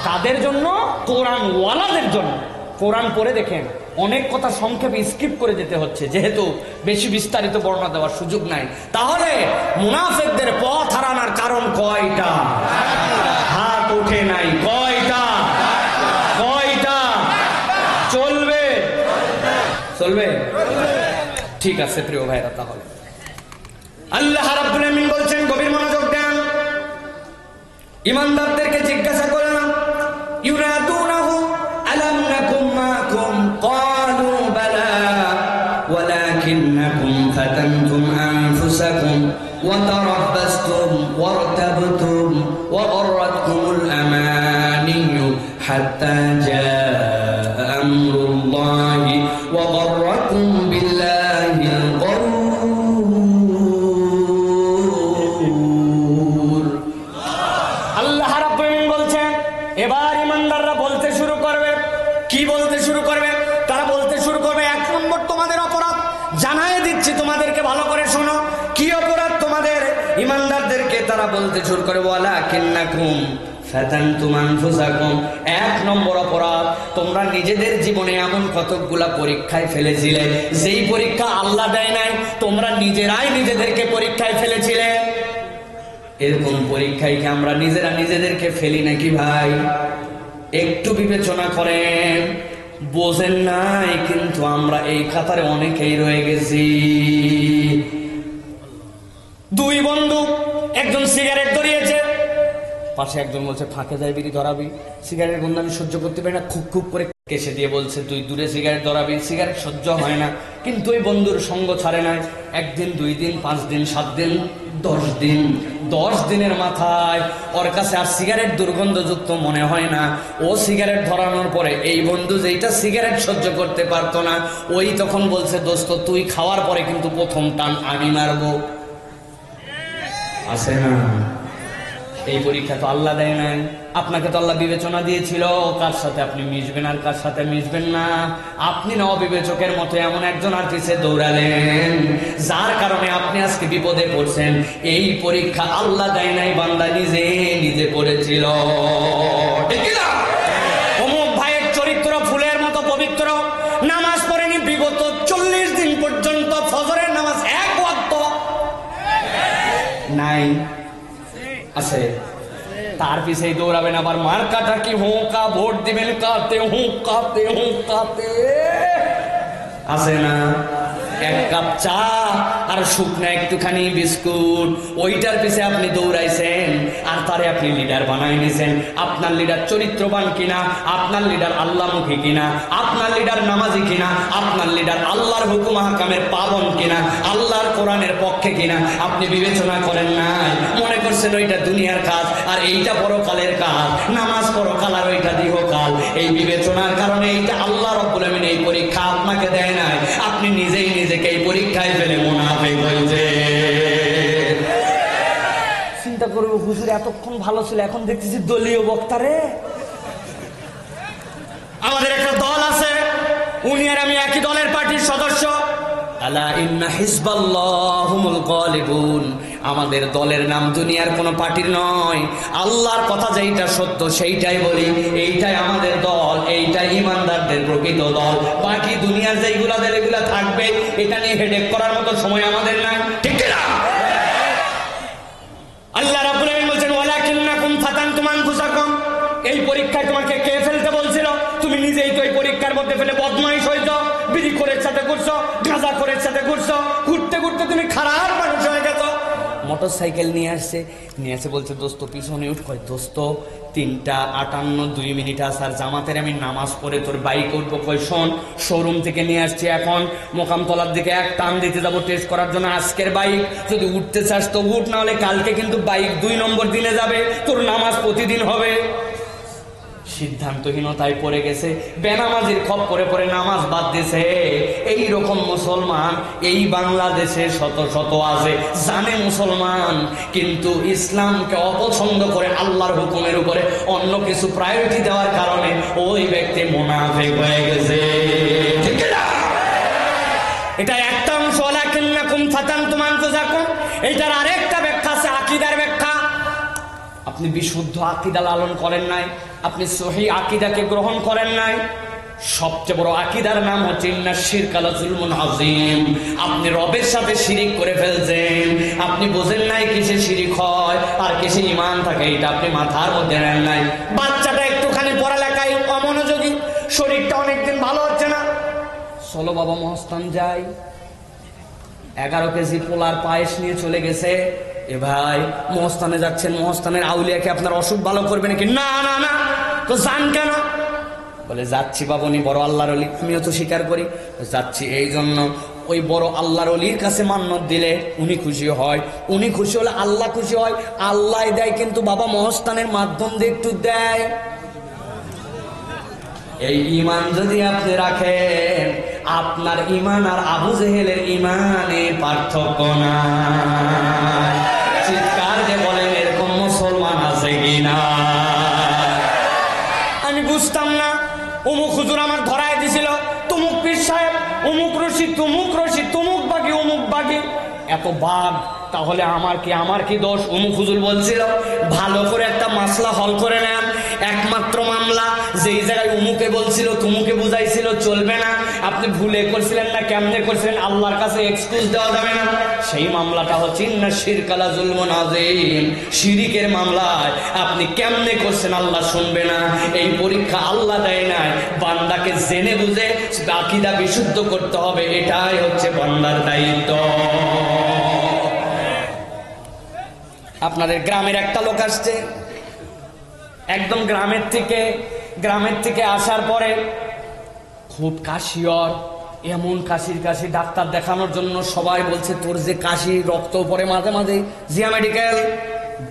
তাদের জন্য, কোরআনওয়ালাদের জন্য। কোরআন পড়ে দেখেন, অনেক কথা সংক্ষেপে স্কিপ করে যেতে হচ্ছে, যেহেতু বেশি বিস্তারিত বর্ণনা দেওয়ার সুযোগ নাই। তাহলে মুনাফিকদের পথ হারানোর কারণ কয়টা? হাত ওঠে নাই। কয়টা? কয়টা? চলবে? চলবে? ঠিক আছে প্রিয় ভাইরা, তাহলে আল্লাহ রাব্বুল আমিন বলছেন, গভীর মনোযোগ দেন, ঈমানদারদেরকে জিজ্ঞাসা করলাম, ইউনাদুনাহু আলাম নাকুম মাকুম ক্বালু বালা ওয়ালাকিন্নাকুম ফাতানতুম আনফুসাকুম ওয়া তারাব্বাসতুম ওয়ারতাবতুম ওয়া গররাতকুমুল আমানিয়্যু হাত্তা জাআ আমরুল্লাহি ওয়া গররাকুম বিল্লাহিল গরুর। আল্লাহ রাব্বুল আমিন বলছেন, এবার ঈমানদাররা বলতে শুরু করবে। কি বলতে শুরু করবে? তারা বলতে শুরু করবে, এক নম্বর তোমাদের অপরাধ, জানাই দিচ্ছি তোমাদেরকে, ভালো করে শোনো। কি অপরাধ তোমাদের? ঈমানদারদেরকে তারা বলতে শুরু করে, ওয়ালাকিন্নাকুম ফাতানতুম আনফুসাকুম, এক নম্বর অপরাধ, তোমরা নিজেদের জীবনে এমন কতকগুলা পরীক্ষায় ফেলেছিলে, যেই পরীক্ষা আল্লাহ দেয় নাই, তোমরা নিজেরাই নিজেদেরকে পরীক্ষায় ফেলেছিলে। এরকম পরীক্ষায় কি আমরা নিজেরা নিজেদেরকে ফেলি নাকি ভাই? একটু বিবেচনা করেন। বোঝেন নাই, কিন্তু আমরা এই কাতারে অনেকেই রয়ে গেছি। দুই বন্ধু, একজন সিগারেট ধরিয়েছে, পাশে একজন বলছে ফাঁকে যাই বিড়ি ধরাবি, সিগারেট গন্ধ আমি সহ্য করতে পারি না, খুব খুব করে কেসে দিয়ে বলছে তুই দূরে সিগারেট ধরাবি, সিগারেট সহ্য হয় না, কিন্তু ওই বন্ধুর সঙ্গ ছাড়ে না। একদিন, 2 দিন, 5 দিন, 7 দিন, 10 দিন, 10 দিনের মাথায় ওর কাছে আর সিগারেট দুর্গন্ধযুক্ত মনে হয় না। ও সিগারেট ধরানোর পরে এই বন্ধু যেটা সিগারেট সহ্য করতে পারতো না, ওই তখন বলছে দোস্ত তুই খাওয়ার পরে কিন্তু প্রথম টান আমি মারবো। আছে না? এই পরীক্ষা তো আল্লাহ দেয় নাই, আপনাকে তো আল্লাহ বিবেচনা দিয়েছিল কার সাথে আপনি মিশবেন আর কার সাথে মিশবেন না। আপনি না অবিবেচকের মতো এমন একজন আর পিছে দৌড়ালেন, যার কারণে আপনি আজকে বিপদে পড়ছেন। এই পরীক্ষা আল্লাহ দেয় নাই, বান্দা নিজে নিজে পড়েছিল। ঠিক না? অমুক ভাইয়ের চরিত্র ফুলের মতো পবিত্র, নামাজ পড়েনি বিগত 40 দিন পর্যন্ত, ফজরের নামাজ এক ওয়াক্ত নাই, আছে, তার পিছেই দৌড়াবেন। আবার মার্কাটা কি হুঁকা, ভোট দিবেন কাতে, হুঁকাতে হুঁকাতে, আছে না? 1 কাপ চা আর শুকনা একটুখানি বিস্কুট, ওইটার পিছে আপনি দৌড়াইছেন, আর তারে আপনি লিডার বানাই নিছেন। আপনার লিডার চরিত্রবান কিনা, আপনার লিডার আল্লাহমুখী কিনা, আপনার লিডার নামাজি কিনা, আপনার লিডার আল্লাহর হুকুম হাকামের পাবন কিনা, আল্লাহর কোরআনের পক্ষে কিনা, আপনি বিবেচনা করেন নাই। মনে করছেন ওইটা দুনিয়ার কাজ আর এইটা পরকালের কাজ, নামাজ পরকাল আর ওইটা দীর্ঘকাল। এই বিবেচনার কারণে এইটা আল্লাহ রাব্বুল আমিন এই পরীক্ষা আপনাকে দেয় নাই, আপনি নিজেই নিজেকে এই পরীক্ষায় ফেলে মুনাফিক হয়েছে। চিন্তা করবো, হুজুর এতক্ষণ ভালো ছিল, এখন দেখতেছি দলীয় বক্তারে। আমাদের একটা দল আছে, উনি আর আমি একই দলের পার্টির সদস্য। আলা ইন্না হিজবাল্লাহুমুল গালিবুন, আমাদের দলের নাম দুনিয়ার কোন পার্টির নয়, আল্লাহর কথা যেইটা সত্য সেইটাই বলি, এইটাই আমাদের দল, এইটাই ঈমানদারদের প্রকৃত দল। বাকি দুনিয়ার যেইগুলা দেয় এগুলা থাকবে, এটা নিয়ে হেডেক করার মতো সময় আমাদের নাই। ঠিক না? আল্লাহ রাব্বুল আমিন বলেন, ওয়ালাকিন্নাকুম ফাতানতুম আনফুসাকুম, এই পরীক্ষায় তোমাকে কে ফেলতে বলছিল? তুমি নিজেই তো এই পরীক্ষার মধ্যে ফেলে বদমাইশ হইছো, বিড়ি খোরের সাথে ঘুরছো, গাঁজা খোরের সাথে ঘুরছো, ঘুরতে ঘুরতে তুমি খারাপ মানুষ হয়ে গেছো। মোটরসাইকেল নিয়ে আসছে, বলছে দোস্ত পিছনে উঠ। কয় দোস্ত 3:58 আসার জামাতের আমি নামাজ পড়ে তোর বাইক উঠবো। কই শোন, শোরুম থেকে নিয়ে আসছি, এখন মোকামতলার দিকে এক টান দিতে যাবো টেস্ট করার জন্য। আজকের বাইক যদি উঠতে চাস তো উঠ, না হলে কালকে কিন্তু বাইক 2 নম্বর দিনে যাবে, তোর নামাজ প্রতিদিন হবে। সিদ্ধান্তহীনতায় পড়ে গেছে, বেনামাজির খপ্পরে পড়ে নামাজ বাদ দিয়েছে। এইরকম মুসলমান এই বাংলাদেশে শত শত আছে, জানে মুসলমান কিন্তু ইসলামকে অপছন্দ করে আল্লাহর হুকুমের উপরে অন্য কিছু প্রায়োরিটি দেওয়ার কারণে ওই ব্যক্তি মুনাফিক হয়ে গেছে। ঠিক না? এটা একটা অংশ, ওয়ালাকিন্নাকুম ফাতানতুম আনফুসাকুম। এইটার আরেকটা ব্যাখ্যা আছে, আকীদার ব্যাখ্যা। আপনি বিশুদ্ধ আকীদা লালন করেন নাই, আপনি সহিহ আকীদাকে গ্রহণ করেন নাই। সবচেয়ে বড় আকীদার নাম হচ্ছে ইন্না শিরকা লাযুলমুন আযীম। আপনি রবের সাথে শিরিক করে ফেলছেন, আপনি বোঝেন নাই কিসে শিরিক হয় আর কিসে ঈমান থাকে, এটা আপনি মাথার মধ্যে নেন নাই। বাচ্চাটা একটুখানি পড়ালেখায় অমনোযোগী, শরীরটা অনেকদিন ভালো হচ্ছে না, চলো বাবা মহস্থান যাই। 11 কেজি পোলার পায়েস নিয়ে চলে গেছে। এ ভাই মহস্থানে যাচ্ছেন, মহস্থানের আউলিয়াকে আপনার অসুখ ভালো করবে নাকি? না না না। তো যান কেন? বলে যাচ্ছি বাবা, উনি বড় আল্লাহর ওলি, আমিও তো স্বীকার করি, যাচ্ছি এই জন্য ওই বড় আল্লাহর ওলির কাছে মান্নত দিলে উনি খুশি হয়, উনি খুশি হলে আল্লাহ খুশি হয়। আল্লাহ দেয় কিন্তু বাবা মহস্থানের মাধ্যম দিয়ে একটু দেয়। এই ঈমান যদি আপনি রাখেন, আপনার ঈমান আর আবু জেহেলের ঈমানে পার্থক্য নাই। চিৎকার যে বলেন এরকম মুসলমান আছে কিনা? আমি বুঝতাম না, অমুক হুজুর আমার ধরায় দিছিল, তুমুক পীর সাহেব, অমুক রশি, তুমুক রশি, তুমুক বাগি, অমুক বাগি, এত বাঘ, তাহলে আমার কি দোষ? অমুক হুজুর বলছিল ভালো করে একটা মাসলা হল করে নেন, একমাত্র মামলা যেই জায়গায় অমুকে বলছিল তুমুকে বুঝাইছিল চলবে না, আপনি ভুলে করছিলেন না কেমনে করছিলেন, আল্লাহর কাছে এক্সকিউজ দেওয়া যাবে না। সেই মামলাটা হচ্ছে ইন্না শিরকা লাযুলমুন আযীম। শিরিকের মামলায় আপনি কেমনে করছেন আল্লাহ শুনবে না। এই পরীক্ষা আল্লাহ দেয় নাই, বান্দাকে জেনে বুঝে আকীদা বিশুদ্ধ করতে হবে, এটাই হচ্ছে বান্দার দায়িত্ব। আপনাদের গ্রামের একটা লোক আসছে, একদম গ্রামের থেকে আসার পরে খুব কাশিওর, এমন কাশি ডাক্তার দেখানোর জন্য সবাই বলছে তোর যে কাশি, রক্ত পরে মাঝে মাঝে, জিয়া মেডিকেল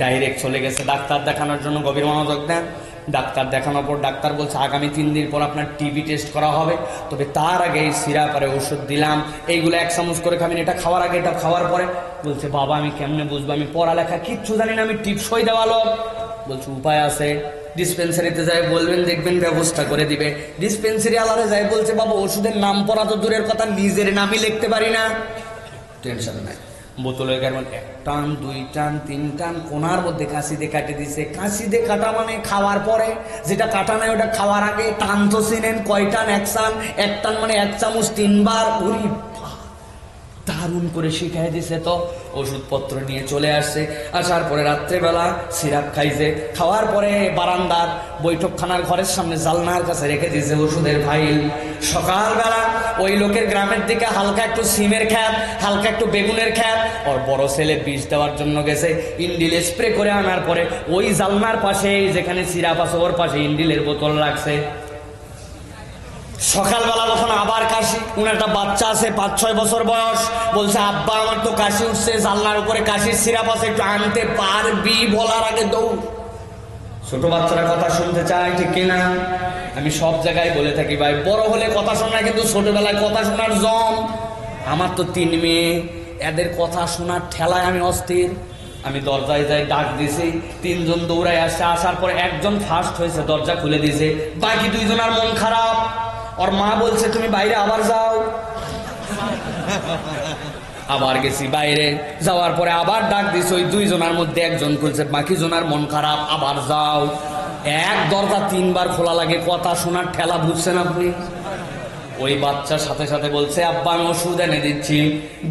ডাইরেক্ট চলে গেছে ডাক্তার দেখানোর জন্য। গভীর মনোযোগ দেন। ডাক্তার দেখানোর পর ডাক্তার বলছে আগামী 3 দিন পর আপনার টিবি টেস্ট করা হবে, তবে তার আগে এই সিরাপ আর ওষুধ দিলাম, এইগুলো 1 চামচ করে খাবেন, এটা খাওয়ার আগে এটা খাওয়ার পরে। বলছে বাবা আমি কেমনে বুঝবো, আমি পড়ালেখা কিচ্ছু জানি না, আমি টিপসই দেওয়ালো। বলছে উপায় আছে, ডিসপেন্সারিতে যাই বলবেন, দেখবেন ব্যবস্থা করে দিবে। ডিসপেন্সারি আলাদা যাই বলছে বাবা ওষুধের নাম পড়া তো দূরের কথা, নিজের নামই লিখতে পারি না। টেনশন নাই, বোতলের গায়ে 1 টান 2 টান 3 টান কোনার মধ্যে কাশি দিয়ে কাটে দিছে। কাশি দিয়ে কাটা মানে খাওয়ার পরে, যেটা কাটা নাই ওটা খাওয়ার আগে। টান তো চিনেন, কয় টান? 1 টান মানে 1 চামচ 3 বার। উরি দারুণ করে শিখাই দিছে। তো ওষুধপত্র নিয়ে চলে আসছে, আসার পরে রাত্রেবেলা সিরাপ খাইছে, খাওয়ার পরে বারান্দার বৈঠকখানার ঘরের সামনে জালনার কাছে রেখে দিয়েছে ওষুধের ফাইল। সকালবেলা ওই লোকের গ্রামের দিকে হালকা একটু সিমের খ্যাত, হালকা একটু বেগুনের খ্যাত, ওর বড় ছেলে বিষ দেওয়ার জন্য গেছে, ইন্ডিল স্প্রে করে আনার পরে ওই জালনার পাশে যেখানে সিরাপ আছে ওর পাশে ইন্ডিলের বোতল রাখছে। সকালবেলা যখন আবার কাশি, উনার একটা বাচ্চা আছে 5-6 বছর বয়স, বলছে আব্বা আমার তো কাশি উঠছে, জানলার উপরে কাশির সিরাপ আছে, একটু আনতে পারবি? বলার আগে দৌড়। ছোট বাচ্চারা কথা শুনতে চায়, ঠিক কিনা? আমি সব জায়গায় বলে থাকি ভাই, বড় হলে কথা শোনা, কিন্তু ছোটবেলায় কথা শোনার জম। আমার তো 3 মেয়ে, এদের কথা শোনার ঠেলায় আমি অস্থির। আমি দরজায় যাই, ডাক দিছি, 3 জন দৌড়ায় আসছে। আসার পরে একজন ফার্স্ট হয়েছে, দরজা খুলে দিয়েছে, বাকি 2 জনের মন খারাপ। ওর মা বলছে তুমি বাইরে আবার যাও। আবার গেছি বাইরে, যাওয়ার পরে আবার ডাক দিছে, ওই 2 জনের মধ্যে একজন খুলছে, বাকি জনের মন খারাপ, আবার যাও। এক দরজা 3 বার খোলা লাগে, কথা শোনার ঠেলা, বুঝছেন আপনি? ওই বাচ্চার সাথে সাথে বলছে আব্বা আমি ওষুধ এনে দিচ্ছি।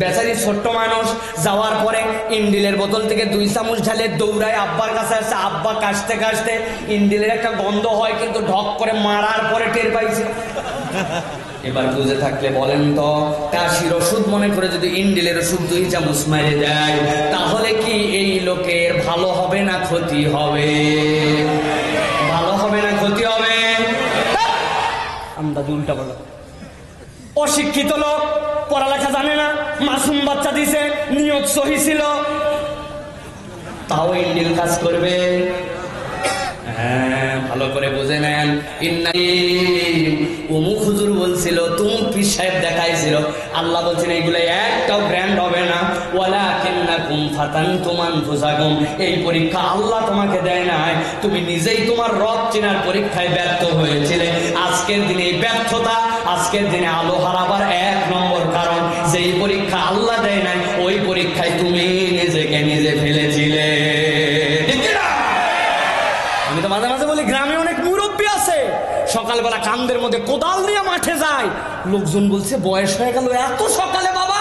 বেচারি ছোট্ট মানুষ, যাওয়ার পরে ইন্ডিলের বোতল থেকে 2 চামচ ঢালে দৌড়ায় আব্বার কাছে আসছে। আব্বা কাশতে কাশতে, ইন্ডিলের একটা গন্ধ হয় কিন্তু ঢক করে মারার পরে টের পাইছে। এবার বুঝে থাকলে বলেন তো, কাশির ওষুধ মনে করে যদি ইন্ডিলের ওষুধ 2 চামচ মেরে দেয়, তাহলে কি এই লোকের ভালো হবে না ক্ষতি হবে? ভালো হবে না ক্ষতি হবে? আন্দাজ উল্টা বলো। অশিক্ষিত লোক, পড়ালেখা জানে না, মাসুম বাচ্চা দিছে, নিয়ত সহি ছিল, তাও ইন্ডিল কাজ করবে? হ্যাঁ, ভালো করে বুঝে নেন। অমুক হুজুর বলছিল, তুমুক পীর সাহেব দেখাইছিল, আল্লাহ বলছেন এইগুলো একটাও ব্র্যান্ড হবে না। ওয়ালাকিন্নাকুম ফাতানতুম আনফুসাকুম। এই পরীক্ষা আল্লাহ তোমাকে দেয় নাই, তুমি নিজেই তোমার রব চেনার পরীক্ষায় ব্যর্থ হয়েছিলে। আজকের দিনে এই ব্যর্থতা, আজকের দিনে আলো হারাবার 1 নম্বর কারণ, যেই পরীক্ষা আল্লাহ দেয় নাই ওই পরীক্ষায় তুমি নিজেকে নিজে ফেলেছিলে। আমি তো মাঝে মাঝে বলি, গ্রামে অনেক মুরব্বী আছে, সকালবেলা কান্দের মধ্যে কোদাল নিয়ে মাঠে যায়। লোকজন বলছে বয়স হয়ে গেল এত সকালে বাবা?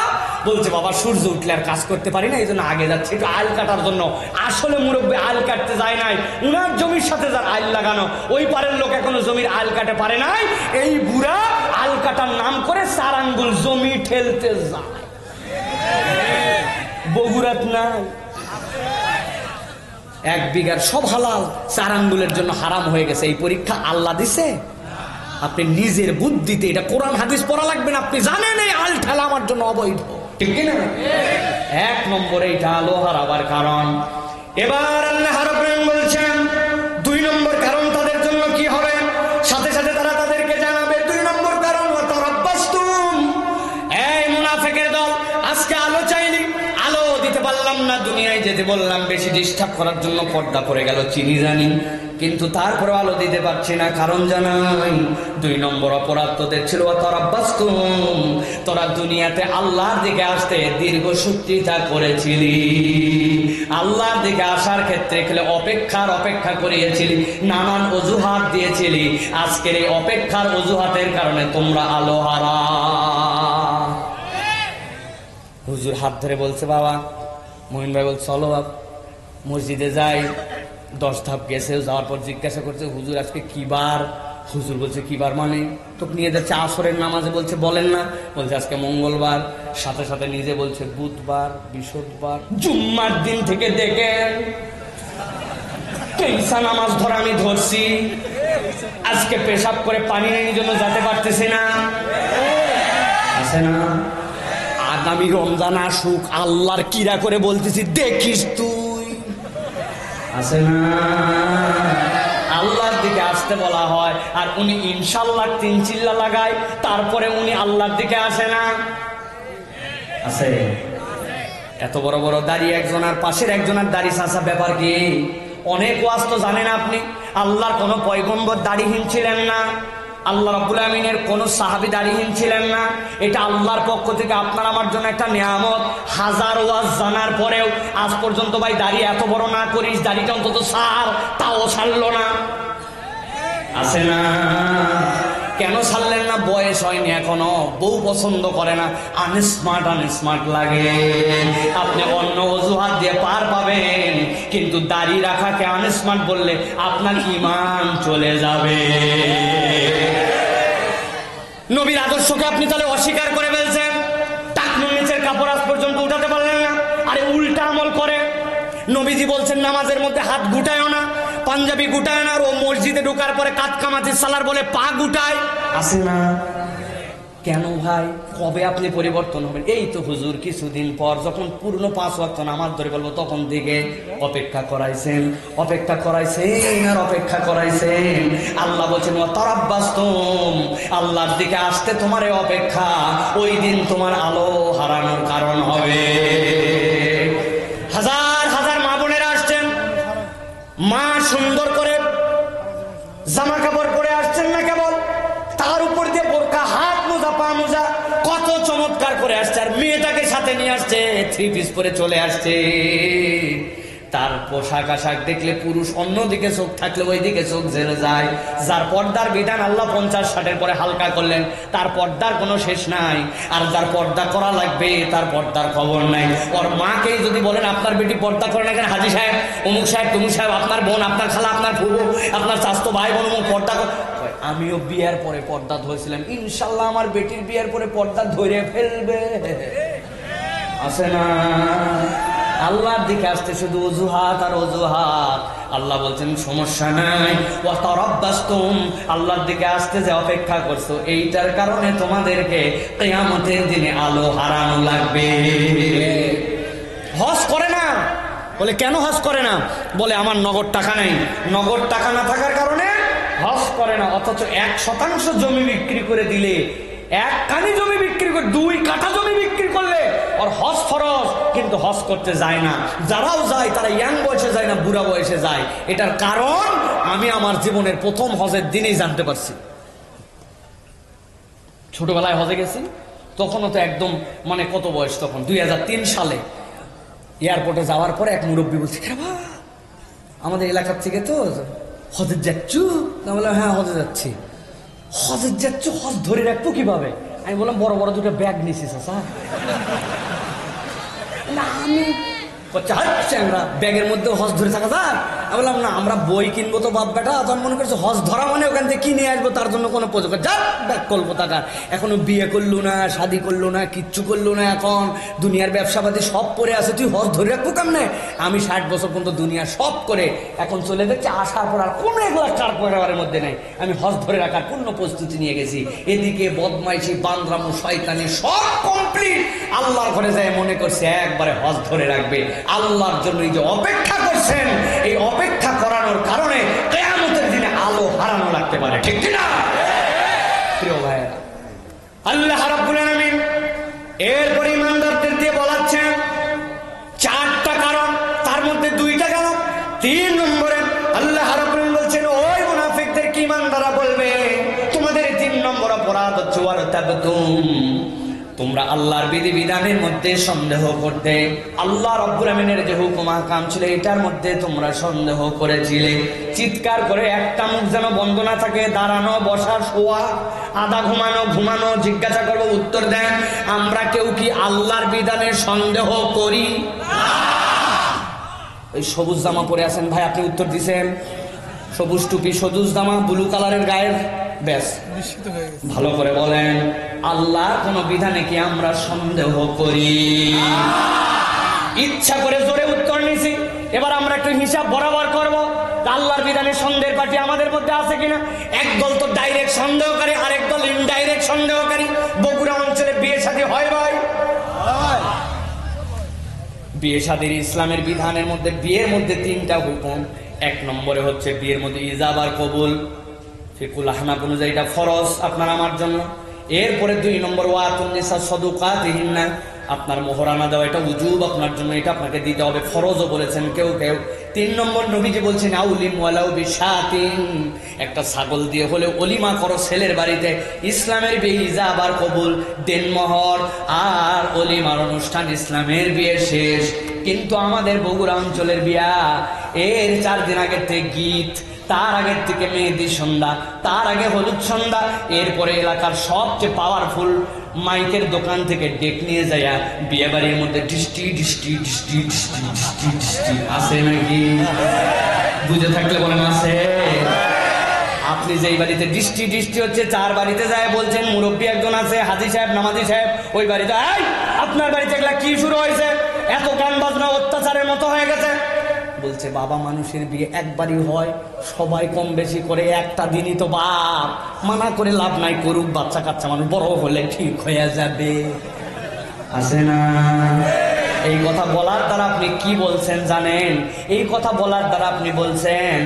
বলছে বাবা সূর্য উঠলে আর কাজ করতে পারি না, এই জন্য আগে যাচ্ছে একটু আইল কাটার জন্য। আসলে মুরব্বী আইল কাটতে যায় নাই, উনার জমির সাথে যার আইল লাগানো ওই পারের লোক এখনো জমির আইল কাটে পারে নাই। এই বুড়া আইল কাটার নাম করে 4 আঙ্গুল জমি ঠেলতে যায়। বগুড়াত নাই 1 বিঘার সব হালাল, 4 আঙ্গুলের জন্য হারাম হয়ে গেছে। এই পরীক্ষা আল্লাহ দিছে? আপনি নিজের বুদ্ধিতে, এটা কোরআন হাদিস পড়া লাগবে না, আপনি জানেন এই আল ঠেলা আমার জন্য অবৈধ, ঠিক কিনা? 1 নম্বরে এটা আলো হারাবার কারণ। এবার আল্লাহ রাব্বুল বলছেন 2 নম্বর কারণ তাদের জন্য কি হবে, সাথে সাথে তারা তাদেরকে জানাবে 2 নম্বর কারণ ওয়াতারাব্বাসতুম। এই মুনাফিকের দল, আজকে আলো চাইলি, আলো দিতে পারলাম না, দুনিয়ায় যেতে বললাম, বেশি ডিস্টার্ব করার জন্য পর্দা পড়ে গেল, চিনি জানি, কিন্তু তারপরে আলো দিতে পারছি না, কারণ জানাই 2 নম্বর অপরাধ তোদের ছিল ওয়াতারাব্বাসতুম। তোরা দুনিয়াতে আল্লাহর দিকে আসতে দীর্ঘ সূত্রিতা করেছিলি, আল্লাহর দিকে আসার ক্ষেত্রে খেলে অপেক্ষা করিয়েছিলি, নানান অজুহাত দিয়েছিলি। আজকের এই অপেক্ষার অজুহাতের কারণে তোমরা আলো হারা। হুজুর হাত ধরে বলছে বাবা, মহিন ভাই বলছে চলো বাবা মসজিদে যাই। 10 ধাপ গেছে, যাওয়ার পর জিজ্ঞাসা করছে হুজুর আজকে কি বার? হুজুর বলছে কি বার মানে? তো নিয়ে যাচ্ছে আসরের নামাজে, বলছে বলেন না, বলছে আজকে মঙ্গলবার। সাথে সাথে নিজে বলছে বুধবার, বৃহস্পতিবার, জুম্মার দিন থেকে দেখেন কেইসা নামাজ ধরা আমি ধরছি, আজকে পেশাব করে পানি নেই জন্য যেতে পারতেছি না, আছে না? আগামী রমজান আসুক, আল্লাহর কিরা করে বলতেছি দেখিস তুই, আছে না? আল্লাহর দিকে আসতে বলা হয়, আর উনি ইনশাআল্লাহ 3 চিল্লা লাগায়, তারপরে উনি আল্লাহর দিকে আসে না, আছে? এত বড় বড় দাড়ি একজনের, পাশের একজনের দাড়ি চাচা, ব্যাপার কি? অনেক ওয়াজ তো জানেন আপনি। আল্লাহর কোন পয়গম্বর দাড়িহীন ছিলেন না, আল্লাহ রাব্বুল আমিনের কোন সাহাবী দাড়িহীন ছিলেন না। এটা আল্লাহর পক্ষ থেকে আপনার আমার জন্য একটা নিয়ামত। 1000 ওয়াজ জানার পরেও আজ পর্যন্ত ভাই দাড়ি এত বড় না করিস, দাড়িটা অন্তত ছাড়, তাও ছাড়লো না, আছে না? কেন ছাড়লেন না? বয়স হয়নি এখনো, বউ পছন্দ করে না, আনস্মার্ট লাগে। আপনি অন্য অজুহাত দিয়ে পার পাবেন, কিন্তু দাড়ি রাখাকে আনস্মার্ট বললে আপনার ঈমান চলে যাবে। নবীর আদর্শকে আপনি তাহলে অস্বীকার করে ফেলছেন। টাকনুর নিচের কাপড় আজ পর্যন্ত উঠাতে পারলেন না, আরে উল্টা আমল করে। নবীজি বলছেন নামাজের মধ্যে হাত গুটায়ও না, পাঞ্জাবি গুটায় না, আর ও মসজিদে ঢোকার পরে কাত কামাতি সালার বলে পা গুটায়, আছে না? কেন ভাই? কবে আপনি পরিবর্তন হবেন? এই তো হুজুর কিছুদিন পর যখন পূর্ণ 5 ওয়াক্ত নামাজ ধরে বলবো তখন থেকে অপেক্ষা করাইছেন আর অপেক্ষা করাইছেন। আল্লাহ বলছেন ওয়াতারাব্বাসতুম, আল্লাহর দিকে আসতে তোমার এই অপেক্ষা, ওই দিন তোমার আলো হারানোর কারণ হবে। হাজার হাজার মা বোনেরা আসছেন, মা সুন্দর করে জামা কাপড় পরে আসছেন না, কেবল তার উপর দিয়ে বোরকা, হাত মোজা, পা মোজা, কত চমৎকার করে আসছে, আর মেয়েটাকে সাথে নিয়ে আসছে, 3 পিস পরে চলে আসছে। তার পোশাক আশাক দেখলে পুরুষ অন্যদিকে চোখ থাকলে ওই দিকে চোখ ঝেড়ে যায়। যার পর্দার বিধান আল্লাহ 50-60 পরে হালকা করলেন, তার পর্দার কোনো শেষ নাই। আর যার পর্দা করা লাগবে তার পর্দার খবর নাই। ওর মাকেই যদি বলেন আপনার বেটি পর্দা করে না কেন, হাজি সাহেব, অমুক সাহেব, তমুক সাহেব, আপনার বোন, আপনার খালা, আপনার ফুফু, আপনার চাচতো ভাই বোন অমুক পর্দা করে। আমিও বিয়ের পরে পর্দা ধরেছিলাম, ইনশাল্লাহ আমার বেটির বিয়ের পরে পর্দা ধরে ফেলবে, আছে না? আল্লাহর দিকে আসতে শুধু অজুহাত আর অজুহাত। আল্লাহ বলছেন সমস্যা নাই, ওয়াতারাব্বাসতুম, আল্লাহর দিকে আসতে যে অপেক্ষা করছো, এইটার কারণে তোমাদেরকে কিয়ামতের দিনে আলো হারানো লাগবে। হজ করে না বলে, কেন হজ করে না? বলে আমার নগদ টাকা নেই। নগদ টাকা না থাকার কারণে হজ করে না। অথচ 1% জমি বিক্রি করে দিলে, 1 কানি জমি বিক্রি করে, 2 কাঠা জমি বিক্রি করলে ওর হজ ফরজ, কিন্তু হজ করতে যায় না। যারাও যায় তারা ইয়াং বয়সে যায় না, বুড়া বয়সে যায়। এটার কারণ আমি আমার জীবনের প্রথম হজের দিনেই জানতে পারছি। ছোটবেলায় হজে গেছি, তখনও তো একদম মানে কত বয়স তখন, 2003 সালে এয়ারপোর্টে যাওয়ার পরে এক মুরব্বী বলছে, আমাদের এলাকার থেকে তো হজে যাচ্ছ? বললাম হ্যাঁ হজে যাচ্ছি। হজের যাচ্ছ, হজ ধরে রাখবো কিভাবে? আমি বললাম বড় বড় দুটো ব্যাগ নিছিস স্যার। না আমি আমরা ব্যাগের মধ্যে হজ ধরে থাকা স্যার। আমি বললাম না, আমরা বই কিনবো তো বাপ বেটা, তখন মনে করছে হজ ধরা মানে ওখান থেকে কিনে আসবো, তার জন্য কোনো প্রযোগ যা ব্যাগ করবো টাকা। এখনো বিয়ে করলো না, শাদি করলো না, কিচ্ছু করলো না, এখন দুনিয়ার ব্যবসাপাতি সব করে আছে, তুই হজ ধরে রাখবো কেমনে? আমি 60 বছর পর্যন্ত দুনিয়া সব করে এখন চলে যাচ্ছে, আসার পর আর কোনো এগুলা কার পরিবারের মধ্যে নেই। আমি হজ ধরে রাখার পূর্ণ প্রস্তুতি নিয়ে গেছি। এদিকে বদমাইশি, বান্দরামু, শয়তানি সব কমপ্লিট। আল্লাহর ঘরে যায় মনে করছে একবারে হজ ধরে রাখবে। আল্লাহর জন্য এই যে অপেক্ষা করছেন, এই অপেক্ষা করানোর কারণে কিয়ামতের দিনে আলো হারানো লাগতে পারে, ঠিক কিনা? প্রিয় ভাই, আল্লাহ রাব্বুল আলামিন এরপর ইমানদারদের দিয়ে বলাচ্ছেন 4টা কারণ, তার মধ্যে 2টা কারণ। 3 নম্বরে আল্লাহ রাব্বুল আলামিন বলছেন, ওই মুনাফিকদের কি ইমানদাররা বলবে তোমাদের 3 নম্বর অপরাধ হচ্ছে ওয়ারতাবতুম, তোমরা আল্লাহর বিধিবিধানের মধ্যে সন্দেহ করতে। আল্লাহ রাব্বুল আমিনের যে হুকুম আহকাম ছিল এটার মধ্যে তোমরা সন্দেহ করেছিলে। চিৎকার করে একটা মুখ যেন বন্ধ না থাকে, দাঁড়ানো, বসা, শোয়া, আধা ঘুমানো, ঘুমানো, জিজ্ঞাসা করবো উত্তর দেন। আমরা কেউ কি আল্লাহর বিধানের সন্দেহ করি? ওই সবুজ জামা পরে আছেন ভাই, আপনি উত্তর দিছেন। সবুজ টুপি, সবুজ জামা, ব্লু কালারের গায়ের, ব্যাস ভালো করে বলেন, আল্লাহর কোন বিধানে কি আমরা সন্দেহ করি? ইচ্ছা করে জোরে উত্তর নিছি। এবার আমরা একটু হিসাব বরাবর করব, আল্লাহর বিধানে সন্দেহের পার্টি আমাদের মধ্যে আছে কিনা। একদল তো ডাইরেক্ট সন্দেহকারী, আরেক দল ইনডাইরেক্ট সন্দেহকারী। বগুড়া অঞ্চলে বিয়ে শাদী হয় ভাই? বিয়ে শাদীর ইসলামের বিধানের মধ্যে বিয়ের মধ্যে 3টা হুকুম। 1 নম্বরে হচ্ছে বিয়ের মধ্যে ইজাব আর কবুল, ফিকুল আহনাফ অনুযায়ী এটা ফরজ আপনার আমার জন্য। এরপরে 2 নম্বর ওয়াতুন নিসা সাদুকাতিহিন্না, আপনার মোহরানা দেওয়া, এটা উজুব আপনার জন্য, এটা আপনাকে দিতে হবে, ফরজও বলেছেন কেউ কেউ। 3 নম্বর নবীজি বলছেন আউলিম ওয়ালাউ বিশাতিন, একটা ছাগল দিয়ে হলে অলিমা করো ছেলের বাড়িতে। ইসলামের বিয়ে ইজাব আর কবুল, দেনমোহর আর অলিমার অনুষ্ঠান, ইসলামের বিয়ে শেষ। কিন্তু আমাদের বগুড়া অঞ্চলের বিয়া, এর 4 দিন আগের থেকে গীত, তার আগের থেকে মেহেদি সন্ধ্যা, তার আগে হলুদ সন্ধ্যা, এরপরে এলাকার সবচেয়ে পাওয়ারফুল মাইকের দোকান থেকে ডেক নিয়ে যায় বিয়ে বাড়ির মধ্যে ডিস্টি ডিস্টি ডিস্টি ডিস্টি ডিস্টি ডিস্টি। আছে নাকি? বুঝে থাকলে বলেন আছে। আপনি যেই বাড়িতে ডিস্টি ডিস্টি হচ্ছে, 4 বাড়িতে যায় বলছেন, মুরব্বী একজন আছে, হাজি সাহেব, নামাজি সাহেব, ওই বাড়িতে আপনার বাড়িতে এগুলা কি শুরু হয়েছে? এত গান বাজনা অত্যাচারের মতো হয়ে গেছে। বলছে বাবা, মানুষের বিয়ে একবারই হয়, সবাই কম বেশি করে, একটা দিনই তো বাপ, মানা করে লাভ নাই, করুক, বাচ্চা কাচ্চা মানুষ বড় হলে ঠিক হয়ে যাবে। আছে না? এই কথা বলার দ্বারা আপনি কি বলছেন জানেন? এই কথা বলার দ্বারা আপনি বলছেন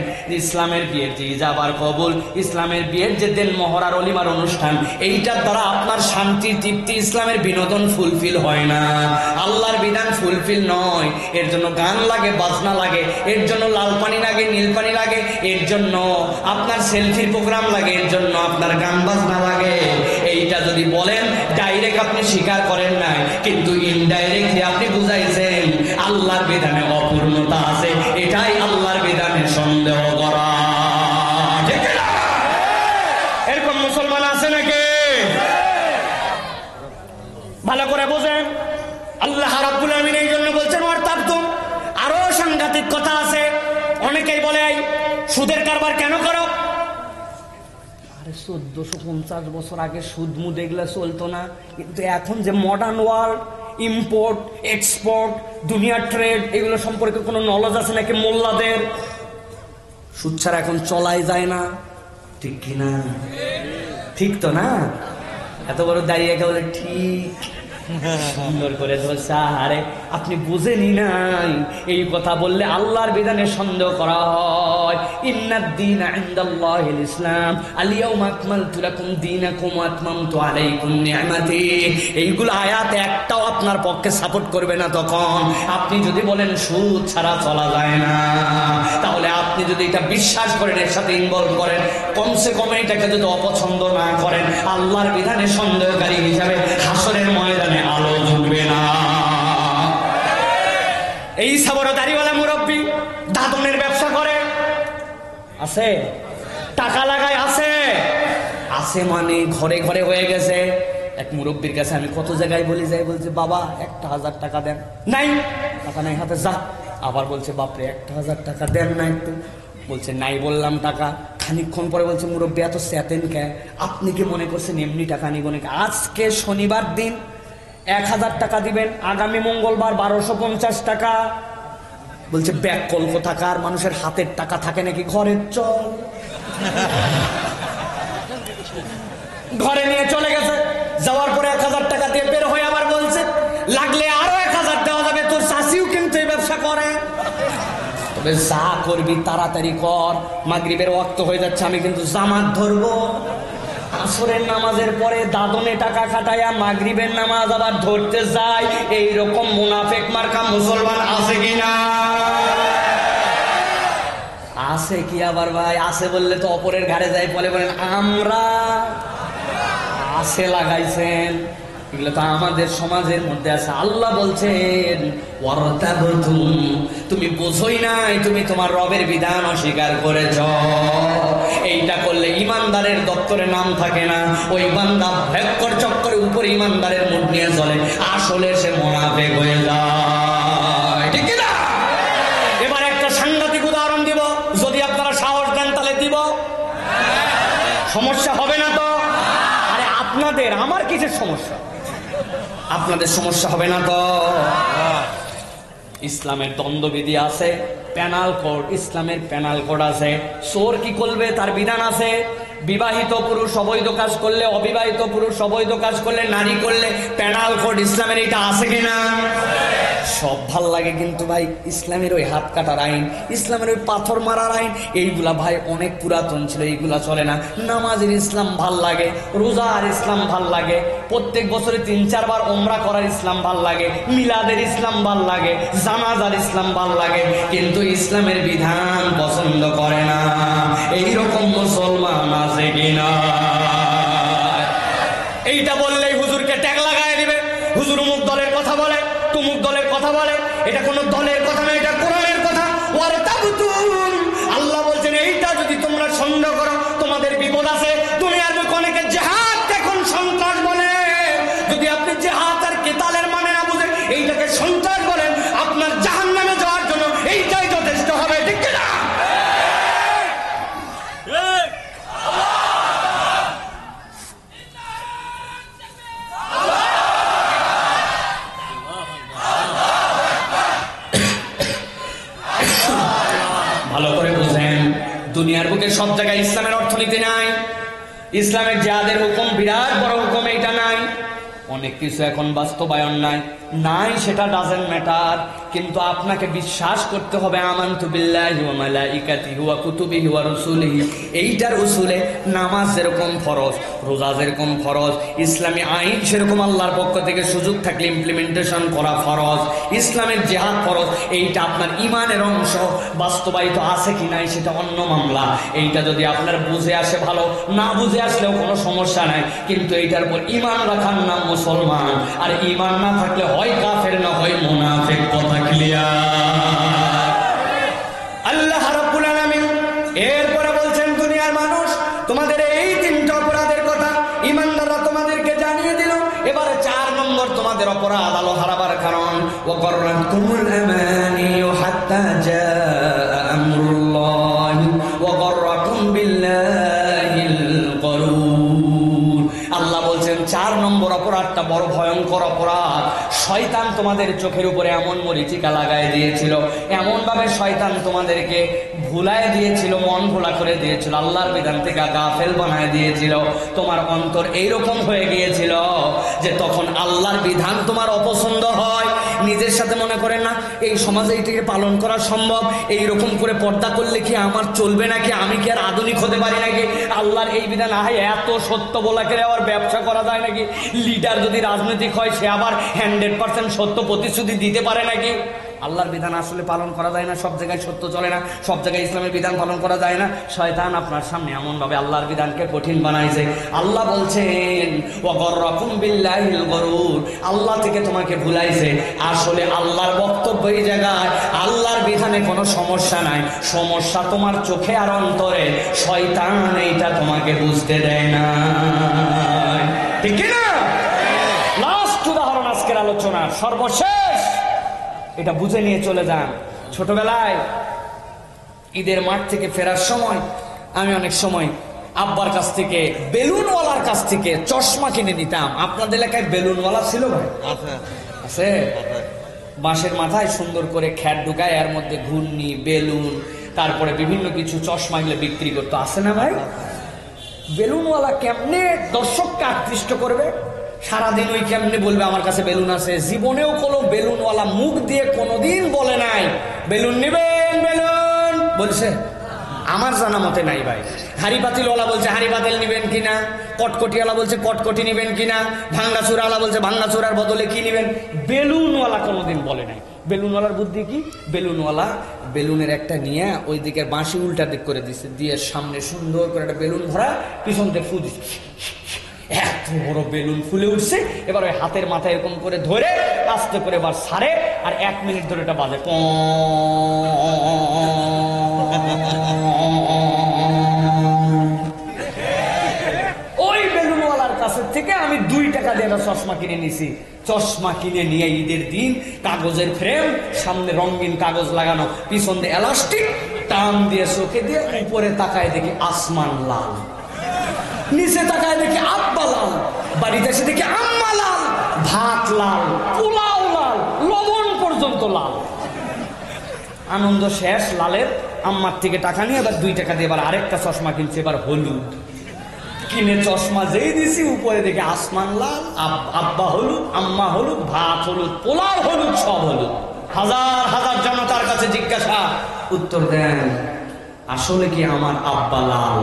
ইসলামের বিয়ের যে ইজাব আর কবুল, ইসলামের বিয়ের যে দেন মহরার অলিমার অনুষ্ঠান, এইটার দ্বারা আপনার শান্তি, তৃপ্তি, ইসলামের বিনোদন ফুলফিল হয় না, আল্লাহর বিধান ফুলফিল নয়। এর জন্য গান লাগে, বাজনা লাগে, এর জন্য লাল পানি লাগে, নীল পানি লাগে, এর জন্য আপনার সেলফির প্রোগ্রাম লাগে, এর জন্য আপনার গান বাজনা লাগে। এইটা যদি বলেন ডাইরেক্ট আপনি স্বীকার করেন না, কিন্তু ইনডাইরেক্টলি আপনি বুঝাইছেন আল্লাহর বিধানে অপূর্ণতা আছে, এটাই আল্লাহর বিধানে সন্দেহ করা। এরকম মুসলমান আছে নাকি? ভালো করে বোঝেন। আল্লাহ রাব্বুল আমিন এই জন্য বলছেন ওয়ারতাবতুম। আরো সাংঘাতিক কথা আছে। অনেকেই বলে সুদের কারবার কেন করো? 1450 বছর আগে সুদ মুদ এগুলা চলতো না, কিন্তু এখন যে মডার্ন ওয়ার্ল্ড, ইম্পোর্ট এক্সপোর্ট, দুনিয়া ট্রেড, এগুলো সম্পর্কে কোনো নলেজ আছে নাকি মোল্লাদের? সুদ ছাড়া এখন চলাই যায় না, ঠিক কিনা? ঠিক তো না? এত বড় দাঁড়িয়ে বলে ঠিক, সুন্দর করে ধরছে। আরে আপনি বুঝেনি নাই, এই কথা বললে আল্লাহর বিধানে সন্দেহ করা হয়। ইন্নাদ দীনা ইনদাল্লাহিল ইসলাম, আল ইয়াউমা আকমালতু লাকুম দীনাকুম ওয়া আতমামতু আলাইকুম নি'মাতি। এইগুলো আয়াত একটাও আপনার পক্ষে সাপোর্ট করবে না। তখন আপনি যদি বলেন সুদ ছাড়া চলা যায় না, তাহলে আপনি যদি এটা বিশ্বাস করেন, এর সাথে ইনভলভ করেন, কমসে কম এটাকে যদি অপছন্দ না করেন, আল্লাহর বিধানে সন্দেহকারী হিসাবে হাসরের ময়দানে আলো জ্বলবে না। এই সাবর দাড়িওয়ালা মুরব্বী দাদনের ব্যবসা করে, আছে টাকা লাগায়, আছে আছে মানে ঘরে ঘরে হয়ে গেছে। এক মুরব্বীর কাছে আমি কত জায়গায় বলি যাই, বলছে বাবা 1,000 টাকা দেন, নাই টাকা নাই হাতে, যা। আবার বলছে বাপরে 1,000 টাকা দেন না একটু, বলছে নাই বললাম টাকা। খানিকক্ষণ পরে বলছে মুরব্বী এত স্যাতেন কে, আপনি কি মনে করছেন এমনি টাকা নিব নাকি? আজকে শনিবার দিন 1,000 টাকা দিবেন, আগামী মঙ্গলবার 1250 টাকা। বলছে ব্যাক কল কোথাকার, মানুষের হাতের টাকা থাকে নাকি ঘরের? চল ঘরে নিয়ে চলে গেছে। যাওয়ার পরে 1,000 টাকা দিয়ে বের হয়ে আবার বলছে লাগলে আরো 1,000 দেওয়া যাবে, তোর চাষিও কিন্তু এই ব্যবসা করে। তবে যা করবি তাড়াতাড়ি কর, মাগরিবের ওয়াক্ত হয়ে যাচ্ছে, আমি কিন্তু জামাত ধরবো। আসরের নামাজের পরে দাদনে টাকা খাটাইয়া মাগরিবের নামাজ আবার ধরতে যায়। এইরকম মুনাফিক মার্কা মুসলমান আছে কিনা? আছে কি আবার ভাই? আছে বললে তো অপরের ঘাড়ে যাই বলে বলেন আমরা আছে লাগাইছেন, এগুলো তো আমাদের সমাজের মধ্যে আছে। আল্লাহ বলছেন তুমি বোঝোই নাই, তুমি তোমার রবের বিধান অস্বীকার করেছ। এইটা করলে ইমানদারের দপ্তরে নাম থাকে না, ওই বান্দা ভয়ঙ্কর চক্করের উপরে ইমানদারের মুখ নিয়ে চলে, আসলে সে মুনাফিক হয়ে যায়, ঠিক না? এবার একটা সাংঘাতিক উদাহরণ দিব, যদি আপনারা সাহস দেন তাহলে দিব, সমস্যা হবে না তো? আরে আপনাদের আমার কিসের সমস্যা? আপনাদের সমস্যা হবে না তো? ইসলামের দ্বন্দ্ববিধি আছে, প্যানাল কোড, ইসলামের প্যানাল কোড আছে। চোর কি করবে তার বিধান আছে। বিবাহিত পুরুষ অবৈধ কাজ করলে, অবিবাহিত পুরুষ অবৈধ কাজ করলে, নারী করলে প্যানাল কোড ইসলামের এটা আছে কিনা? সব ভাল লাগে, কিন্তু ভাই ইসলামের ওই হাত কাটার আইন, ইসলামের ওই পাথর মারার আইন, এইগুলা ভাই অনেক পুরাতন ছিল, এইগুলা চলে না। নামাজের ইসলাম ভাল লাগে, রোজার ইসলাম ভাল লাগে, প্রত্যেক বছরে 3-4 বার ওমরা করার ইসলাম ভাল লাগে, মিলাদের ইসলাম ভাল লাগে, জানাজার ইসলাম ভাল লাগে, কিন্তু ইসলামের বিধান পছন্দ করে না। এইরকম মুসলমান আছে কিনা? এইটা বললেই হুজুরকে ট্যাগ লাগায় দিবে, হুজুর অমুক দলের কথা বলে, তুমুক দলের কথা বলে। এটা কোন দলের কথা না, এটা কোরআনের কথা। আল্লাহ বলছেন এইটা যদি তোমরা সন্দেহ করো তোমাদের বিপদ আছে। দুনিয়ার বুকে অনেকে জিহাদ এখন সন্ত্রাস বলে, যদি আপনি জিহাদ আর কিতালের মানে না বুঝে এইটাকে সন্ত্রাস বলেন, আপনার জাহান্নামে যাওয়ার জন্য এইটাই যথেষ্ট হবে, ঠিক না? ভালো করে বুঝেন, দুনিয়ার বুকে সব জায়গায় ইসলামের অর্থনীতি নাই। ইসলামের জিহাদের হুকুম বিরাট বড় হুকুম, এইটা নাই। অনেক কিছু এখন বাস্তবায়ন নাই, সেটা ডাজেন্ট ম্যাটার, কিন্তু আপনাকে বিশ্বাস করতে হবে আমানতু বিল্লাহি ওয়া মালাইকাতিহি ওয়া কুতুবিহি ওয়া রুসুলিহি। এইটার উসুলে নামাজ যেরকম ফরজ, রোজা যেরকম ফরজ, ইসলামী আইন সেরকম আল্লাহর পক্ষ থেকে সুযোগ থাকলে ইমপ্লিমেন্টেশন করা ফরজ, ইসলামের জিহাদ ফরজ। এইটা আপনার ইমানের অংশ, বাস্তবায়িত আছে কি নাই সেটা অন্য মামলা। এইটা যদি আপনার বুঝে আসে ভালো, না বুঝে আসলেও কোনো সমস্যা নাই, কিন্তু এইটার উপর ইমান রাখার নাম মুসলমান। আর ইমান না থাকলে হয় কাফের না হয় মুনাফিক। কথা ক্লিয়ার? আল্লাহ রাব্বুল আলামিন এরপরে বলছেন দুনিয়ার মানুষ তোমাদের এই 3টা অপরাধের কথা ইমানদাররা তোমাদেরকে জানিয়ে দিল। এবারে 4 নম্বর তোমাদের অপরাধ, আলো হারাবার কারণ। ওয়া গররাতকুমুল আমানি হাত্তা জাআ আমরুল্লাহি ওয়া গররাকুম বিল্লাহিল গরুর। আল্লাহ বলছেন 4 নম্বর অপরাধটা বড় ভয়ঙ্কর অপরাধ। শয়তান তোমাদের চোখের উপরে এমন মরিচিকা লাগায় দিয়েছিল, এমন ভাবে শয়তান তোমাদেরকে ভুলায় দিয়েছিল, মন ভোলা করে দিয়েছিল, আল্লাহর বিধান থেকে গাফেল বানায় দিয়েছিল। তোমার অন্তর এইরকম হয়ে গিয়েছিল যে তখন আল্লাহর বিধান তোমার অপছন্দ হয়। নিজের সাথে মনে করেন না এই সমাজে এইটাকে পালন করা সম্ভব, এইরকম করে পর্দা করলে কি আমার চলবে নাকি, আমি কি আর আধুনিক হতে পারি নাকি, আল্লাহর এই বিধান এত সত্য বলা করে আবার ব্যবসা করা যায় নাকি, লিডার যদি রাজনৈতিক হয় সে আবার 100% সত্য প্রতিশ্রুতি দিতে পারে নাকি। আল্লাহর বিধান আসলে পালন করা যায় না, সব জায়গায় সত্য চলে না, সব জায়গায় ইসলামের বিধান পালন করা যায় না। শয়তান আপনার সামনে এমন ভাবে আল্লাহর বিধানকে কঠিন বানাইছে। আল্লাহ বলছেন ওয়া গররাকুম বিল্লাহিল গরুর, আল্লাহ থেকে তোমাকে ভুলাইছে। আসলে আল্লাহর বক্তব্য এই জায়গায়, আল্লাহর বিধান বিধানে কোনো সমস্যা নাই, সমস্যা তোমার চোখে আর অন্তরে। শয়তান এইটা তোমাকে বুঝতে দেয় না, ঠিক না? লাস্ট উদাহরণ আজকের আলোচনার, সর্বশেষ, এটা বুঝে নিয়ে চলে যান। ছোটবেলায় ঈদের মাঠ থেকে ফেরার সময় আমি অনেক সময় আব্বার কাছ থেকে, বেলুনওয়ালার কাছ থেকে চশমা কিনে নিতাম। আপনাদের এলাকায় বেলুনওয়ালা ছিল ভাই? আছে। বাঁশের মাথায় সুন্দর করে খ্যাট ঢুকায়, এর মধ্যে ঘূর্ণি, বেলুন, তারপরে বিভিন্ন কিছু চশমা এগুলো বিক্রি করতো, আছে না ভাই? বেলুনওয়ালা কেমনে দর্শককে আকৃষ্ট করবে? সারাদিন ওই কেমনে বলবে আমার কাছে বেলুন আছে। জীবনেও কোনো বেলুনওয়ালা মুখ দিয়ে কোনোদিন বলে নাই বেলুন নেবেন, বেলুন বলছে? আমার জানা মতে নাই ভাই। হাড়ি পাতিলওয়ালা বলছে হাড়ি পাতিল নিবেন কিনা, কটকটিওয়ালা বলছে কটকটি নিবেন কিনা, ভাঙ্গাচুরাওয়ালা বলছে ভাঙ্গাচুরার বদলে কি নিবেন। বেলুনওয়ালা কোনোদিন বলে নাই। বেলুনওয়ালার বুদ্ধি কি? বেলুনওয়ালা বেলুনের একটা নিয়ে ওই দিকের বাঁশি উল্টা দিক করে দিচ্ছে, দিয়ে সামনে সুন্দর করে একটা বেলুন ভরা, পিছন দিয়ে ফু দিচ্ছে, এত বড় বেলুন ফুলে উঠছে। এবার ওই হাতের মাথায় এরকম করে ধরে আস্তে করে এবার ছাড়ে, আর 1 মিনিট ধরে এটা বাজে। ওই বেলুনওয়ালার কাছে থেকে আমি 2 টাকা দিয়ে একটা চশমা কিনে নিছি। চশমা কিনে নিয়ে ঈদের দিন কাগজের ফ্রেম, সামনে রঙিন কাগজ লাগানো, পিছন দিয়ে এলাস্টিক, টান দিয়ে চোখে দিয়ে উপরে তাকায় দেখি আসমান লাল, নিচে তাকায় দেখি আব্বা লাল, বাড়িতে এসে দেখি আম্মা লাল, ভাত লাল, পোলাও লাল, লবণ পর্যন্ত লাল। আনন্দ শেষ লালের। আম্মার থেকে টাকা নিয়ে এবার 2 টাকা দিয়ে এবার আরেকটা চশমা কিনছে, এবার হলুদ। কিনে চশমা যেই দিছি উপরে দেখে আসমান লাল, আব্বা হলুদ, আম্মা হলুদ, ভাত হলুদ, পোলাও হলুদ, সব হলুদ। হাজার হাজার জনতার কাছে জিজ্ঞাসা, উত্তর দেন আসলে কি আমার আব্বা লাল,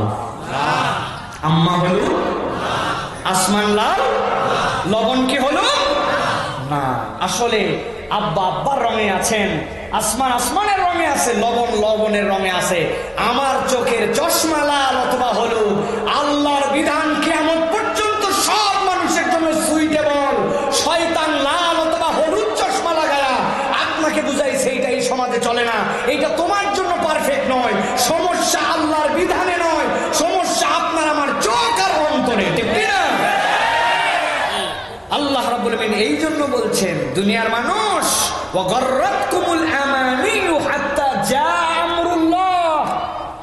আম্মা হলুদ, আসমান লাল, লবণ কি হলো না? আসলে আব্বা আব্বার রঙে আছেন, আসমান আসমানের রঙে আছে, লবণ লবণের রঙে আছে। আমার চোখের চশমা লাল অথবা হলুদ। আল্লাহর বিধান কিয়ামত পর্যন্ত সব মানুষের জন্য সুইটেবল। শয়তান লাল অথবা হলুদ চশমা লাগায়া আপনাকে বুঝাইছে এইটা এই সমাজে চলে না, এইটা তোমার জন্য পারফেক্ট নয়। সমস্যা আল্লাহর বিধানে নয়, সমস্যা আপনার আমার চোখ আর অন্তরে, ঠিক না? আল্লাহ রাব্বুল আলামিন এই জন্য বলছেন, দুনিয়ার মানুষ, ওয়াগাররাতকুমুল আমানিয়ু হাত্তা জা আমরুল্লাহ,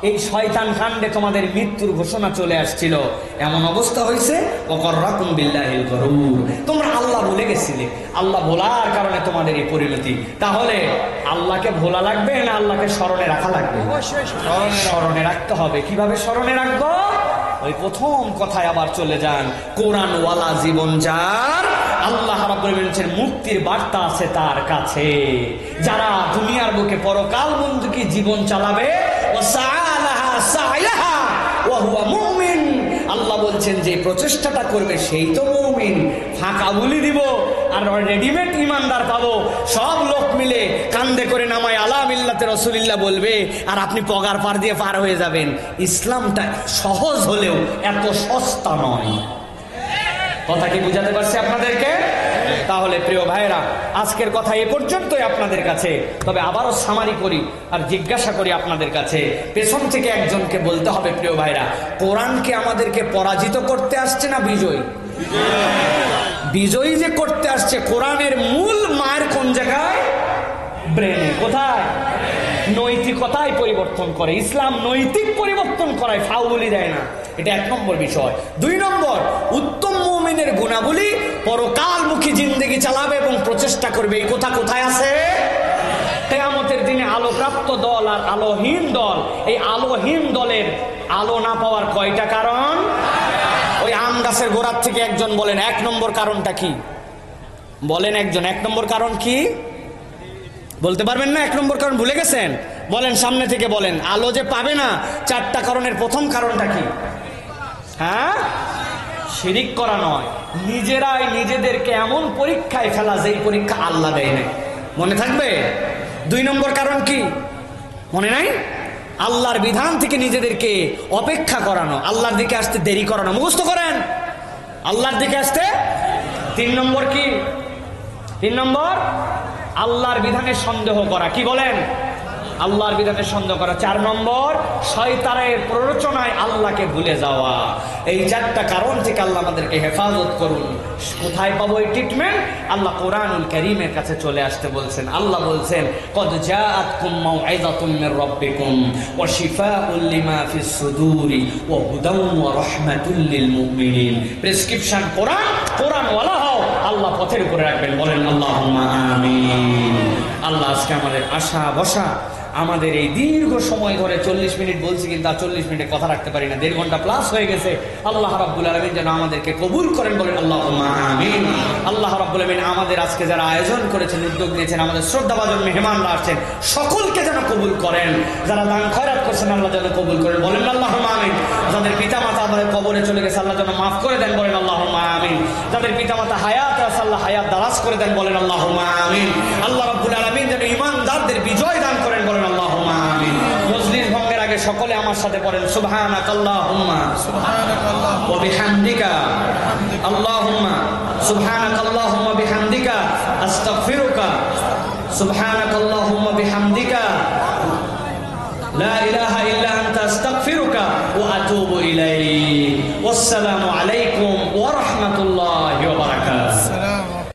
এই শয়তান কাণ্ডে তোমাদের মৃত্যুর ঘোষণা চলে আসছিল, এমন অবস্থা হয়েছে। ওয়াগাররাকুম বিল্লাহিল গরুর, তোমরা আল্লাহ ভুলে গেছিলে, আল্লাহ ভোলার কারণে তোমাদের এই পরিণতি। তাহলে আল্লাহকে ভোলা লাগবে না আল্লাহকে স্মরণে রাখা লাগবে? স্মরণে রাখতে হবে। কিভাবে স্মরণে রাখবো? ওই প্রথম কথায় আবার চলে যান, কোরআনওয়ালা জীবন যার, আল্লাহ রাব্বুল আলামিন বলেছেন মুক্তির বার্তা আছে তার কাছে। যারা দুনিয়ার বুকে পরকালমুখী জীবন চালাবে, ওয়াসাআলাহা সাইলাহা ওয়া হুয়া মুমিন, আল্লাহ বলছেন যে প্রচেষ্টাটা করবে সেই তো মুমিন। ফাঁকা বলি দিব আর রেডিমেড ইমানদার পাবো। সব লোক মিলে কান্দে করে নামায় আলা মিল্লাতে রাসূলুল্লাহ বলবে, আর আপনি পগার পার দিয়ে পার হয়ে যাবেন। ইসলামটা সহজ হলেও এত সস্তা নয়। কথা কি বুঝাতে পারছি আপনাদেরকে? তাহলে প্রিয় ভাইরা, আজকের কথা এ পর্যন্তই আপনাদের কাছে। তবে আবারও সামারি করি আর জিজ্ঞাসা করি আপনাদের কাছে, পেছন থেকে একজনকে বলতে হবে, প্রিয় ভাইরা, কোরআনকে আমাদেরকে পরাজিত করতে আসছে না বিজয়ী? বিজয়ী যে করতে আসছে। কোরআনের মূল মায়ের কোন জায়গায়? ব্রেনে। কোথায়? নৈতিকতায় পরিবর্তন করে। ইসলাম নৈতিক পরিবর্তন করায়, ফাউলি দেয় না। এটা 1 নম্বর বিষয়। 2 নম্বর, উত্তম মুমিনের গুণাবলী, পরকালমুখী জিন্দেগি চালাবে এবং প্রচেষ্টা করবে। এই কথা কোথায় আছে? কিয়ামতের দিনে আলোপ্রাপ্ত দল আর আলোহীন দল। এই আলোহীন দলের আলো না পাওয়ার কয়টা কারণ? ওই আম গাছের গোড়ার থেকে একজন বলেন 1 নম্বর কারণটা কি? বলেন একজন, 1 নম্বর কারণ কি? বলতে পারবেন না? 1 নম্বর কারণ ভুলে গেছেন? বলেন, সামনে থেকে বলেন। আলো যে পাবে না, 4টা কারণের প্রথম কারণটা কি? হ্যাঁ, শিরিক করা নয়, নিজেরাই নিজেদেরকে এমন পরীক্ষায় ফেলা যেই পরীক্ষা আল্লাহ দেয় নাই। মনে থাকবে? 2 নম্বর কারণ কি মনে নাই? আল্লাহর বিধান থেকে নিজেদেরকে অপেক্ষা করানো, আল্লাহর দিকে আসতে দেরি করানো। মুখস্থ করেন, আল্লাহর দিকে আসতে। 3 নম্বর কি? 3 নম্বর, আল্লাহর বিধানে সন্দেহ করা। কি বলেন? আল্লাহর বিধানে সন্দেহ করা। 4 নম্বর, শয়তানের প্ররোচনায় আল্লাহকে ভুলে যাওয়া। এই 4টা কারণ থেকে আল্লাহ আমাদেরকে হেফাজত করুন। কোথায় পাবো এই ট্রিটমেন্ট? আল্লাহ কোরআনুল কারীমের কাছে চলে আসতে বলছেন। আল্লাহ বলছেন, কদ জাআতকুম মাউইযাতুম মির রাব্বিকুম ওয়া শিফাউল লিমা ফিস সুদুরি ওয়া হুদাও ওয়া রাহমাতুল লিল মুমিনিন। প্রেসক্রিপশন কোরআন, কোরআন ওয়ালা হও, আল্লাহ পথের উপরে রাখবেন। বলেন আল্লাহুম্মা আমিন। আল্লাহ আজকে আমাদের আশা বসা, আমাদের এই দীর্ঘ সময় ধরে 40 মিনিট বলছি, কিন্তু আর 40 মিনিটে কথা রাখতে পারি না, 1.5 ঘন্টা প্লাস হয়ে গেছে। আল্লাহ রাব্বুল আলামিন যেন আমাদেরকে কবুল করেন। বলেন আল্লাহুম্মা আমিন। আল্লাহ রাব্বুল আলামিন আমাদের আজকে যারা আয়োজন করেছেন, উদ্যোগ নিয়েছেন, আমাদের শ্রদ্ধাভাজন মেহমানরা আসছেন, সকলকে যেন কবুল করেন। যারা দান খয়রাত করছেন, আল্লাহ যেন কবুল করেন। বলেন আল্লাহুম্মা আমিন। যাদের পিতামাতা আমাদের কবরে চলে গেছে, আল্লাহ যেন মাফ করে দেন। বলেন আল্লাহুম্মা আমিন। যাদের পিতামাতা হায়াত আছে, আল্লাহ হায়াত দারাজ করে দেন। বলেন আল্লাহুম্মা আমিন। আল্লাহ রাব্বুল আলামিন যেন ঈমানদারদের বিজয় দান করেন। বলেন আল্লাহুম্মা আমিন। মজলিস ভঙ্গের আগে সকলে আমার সাথে পড়েন, সুবহানাকাল্লাহুম্মা ওয়া বিহামদিকা আল্লাহুম্মা সুবহানাকাল্লাহুম্মা বিহামদিকা আস্তাগফিরুকা সুবহানাকাল্লাহুম্মা বিহামদিকা লা ইলাহা ইল্লা আনতা আস্তাগফিরুকা ওয়া আতুবু ইলাইক। ওয়াসসালামু আলাইকুম ওয়া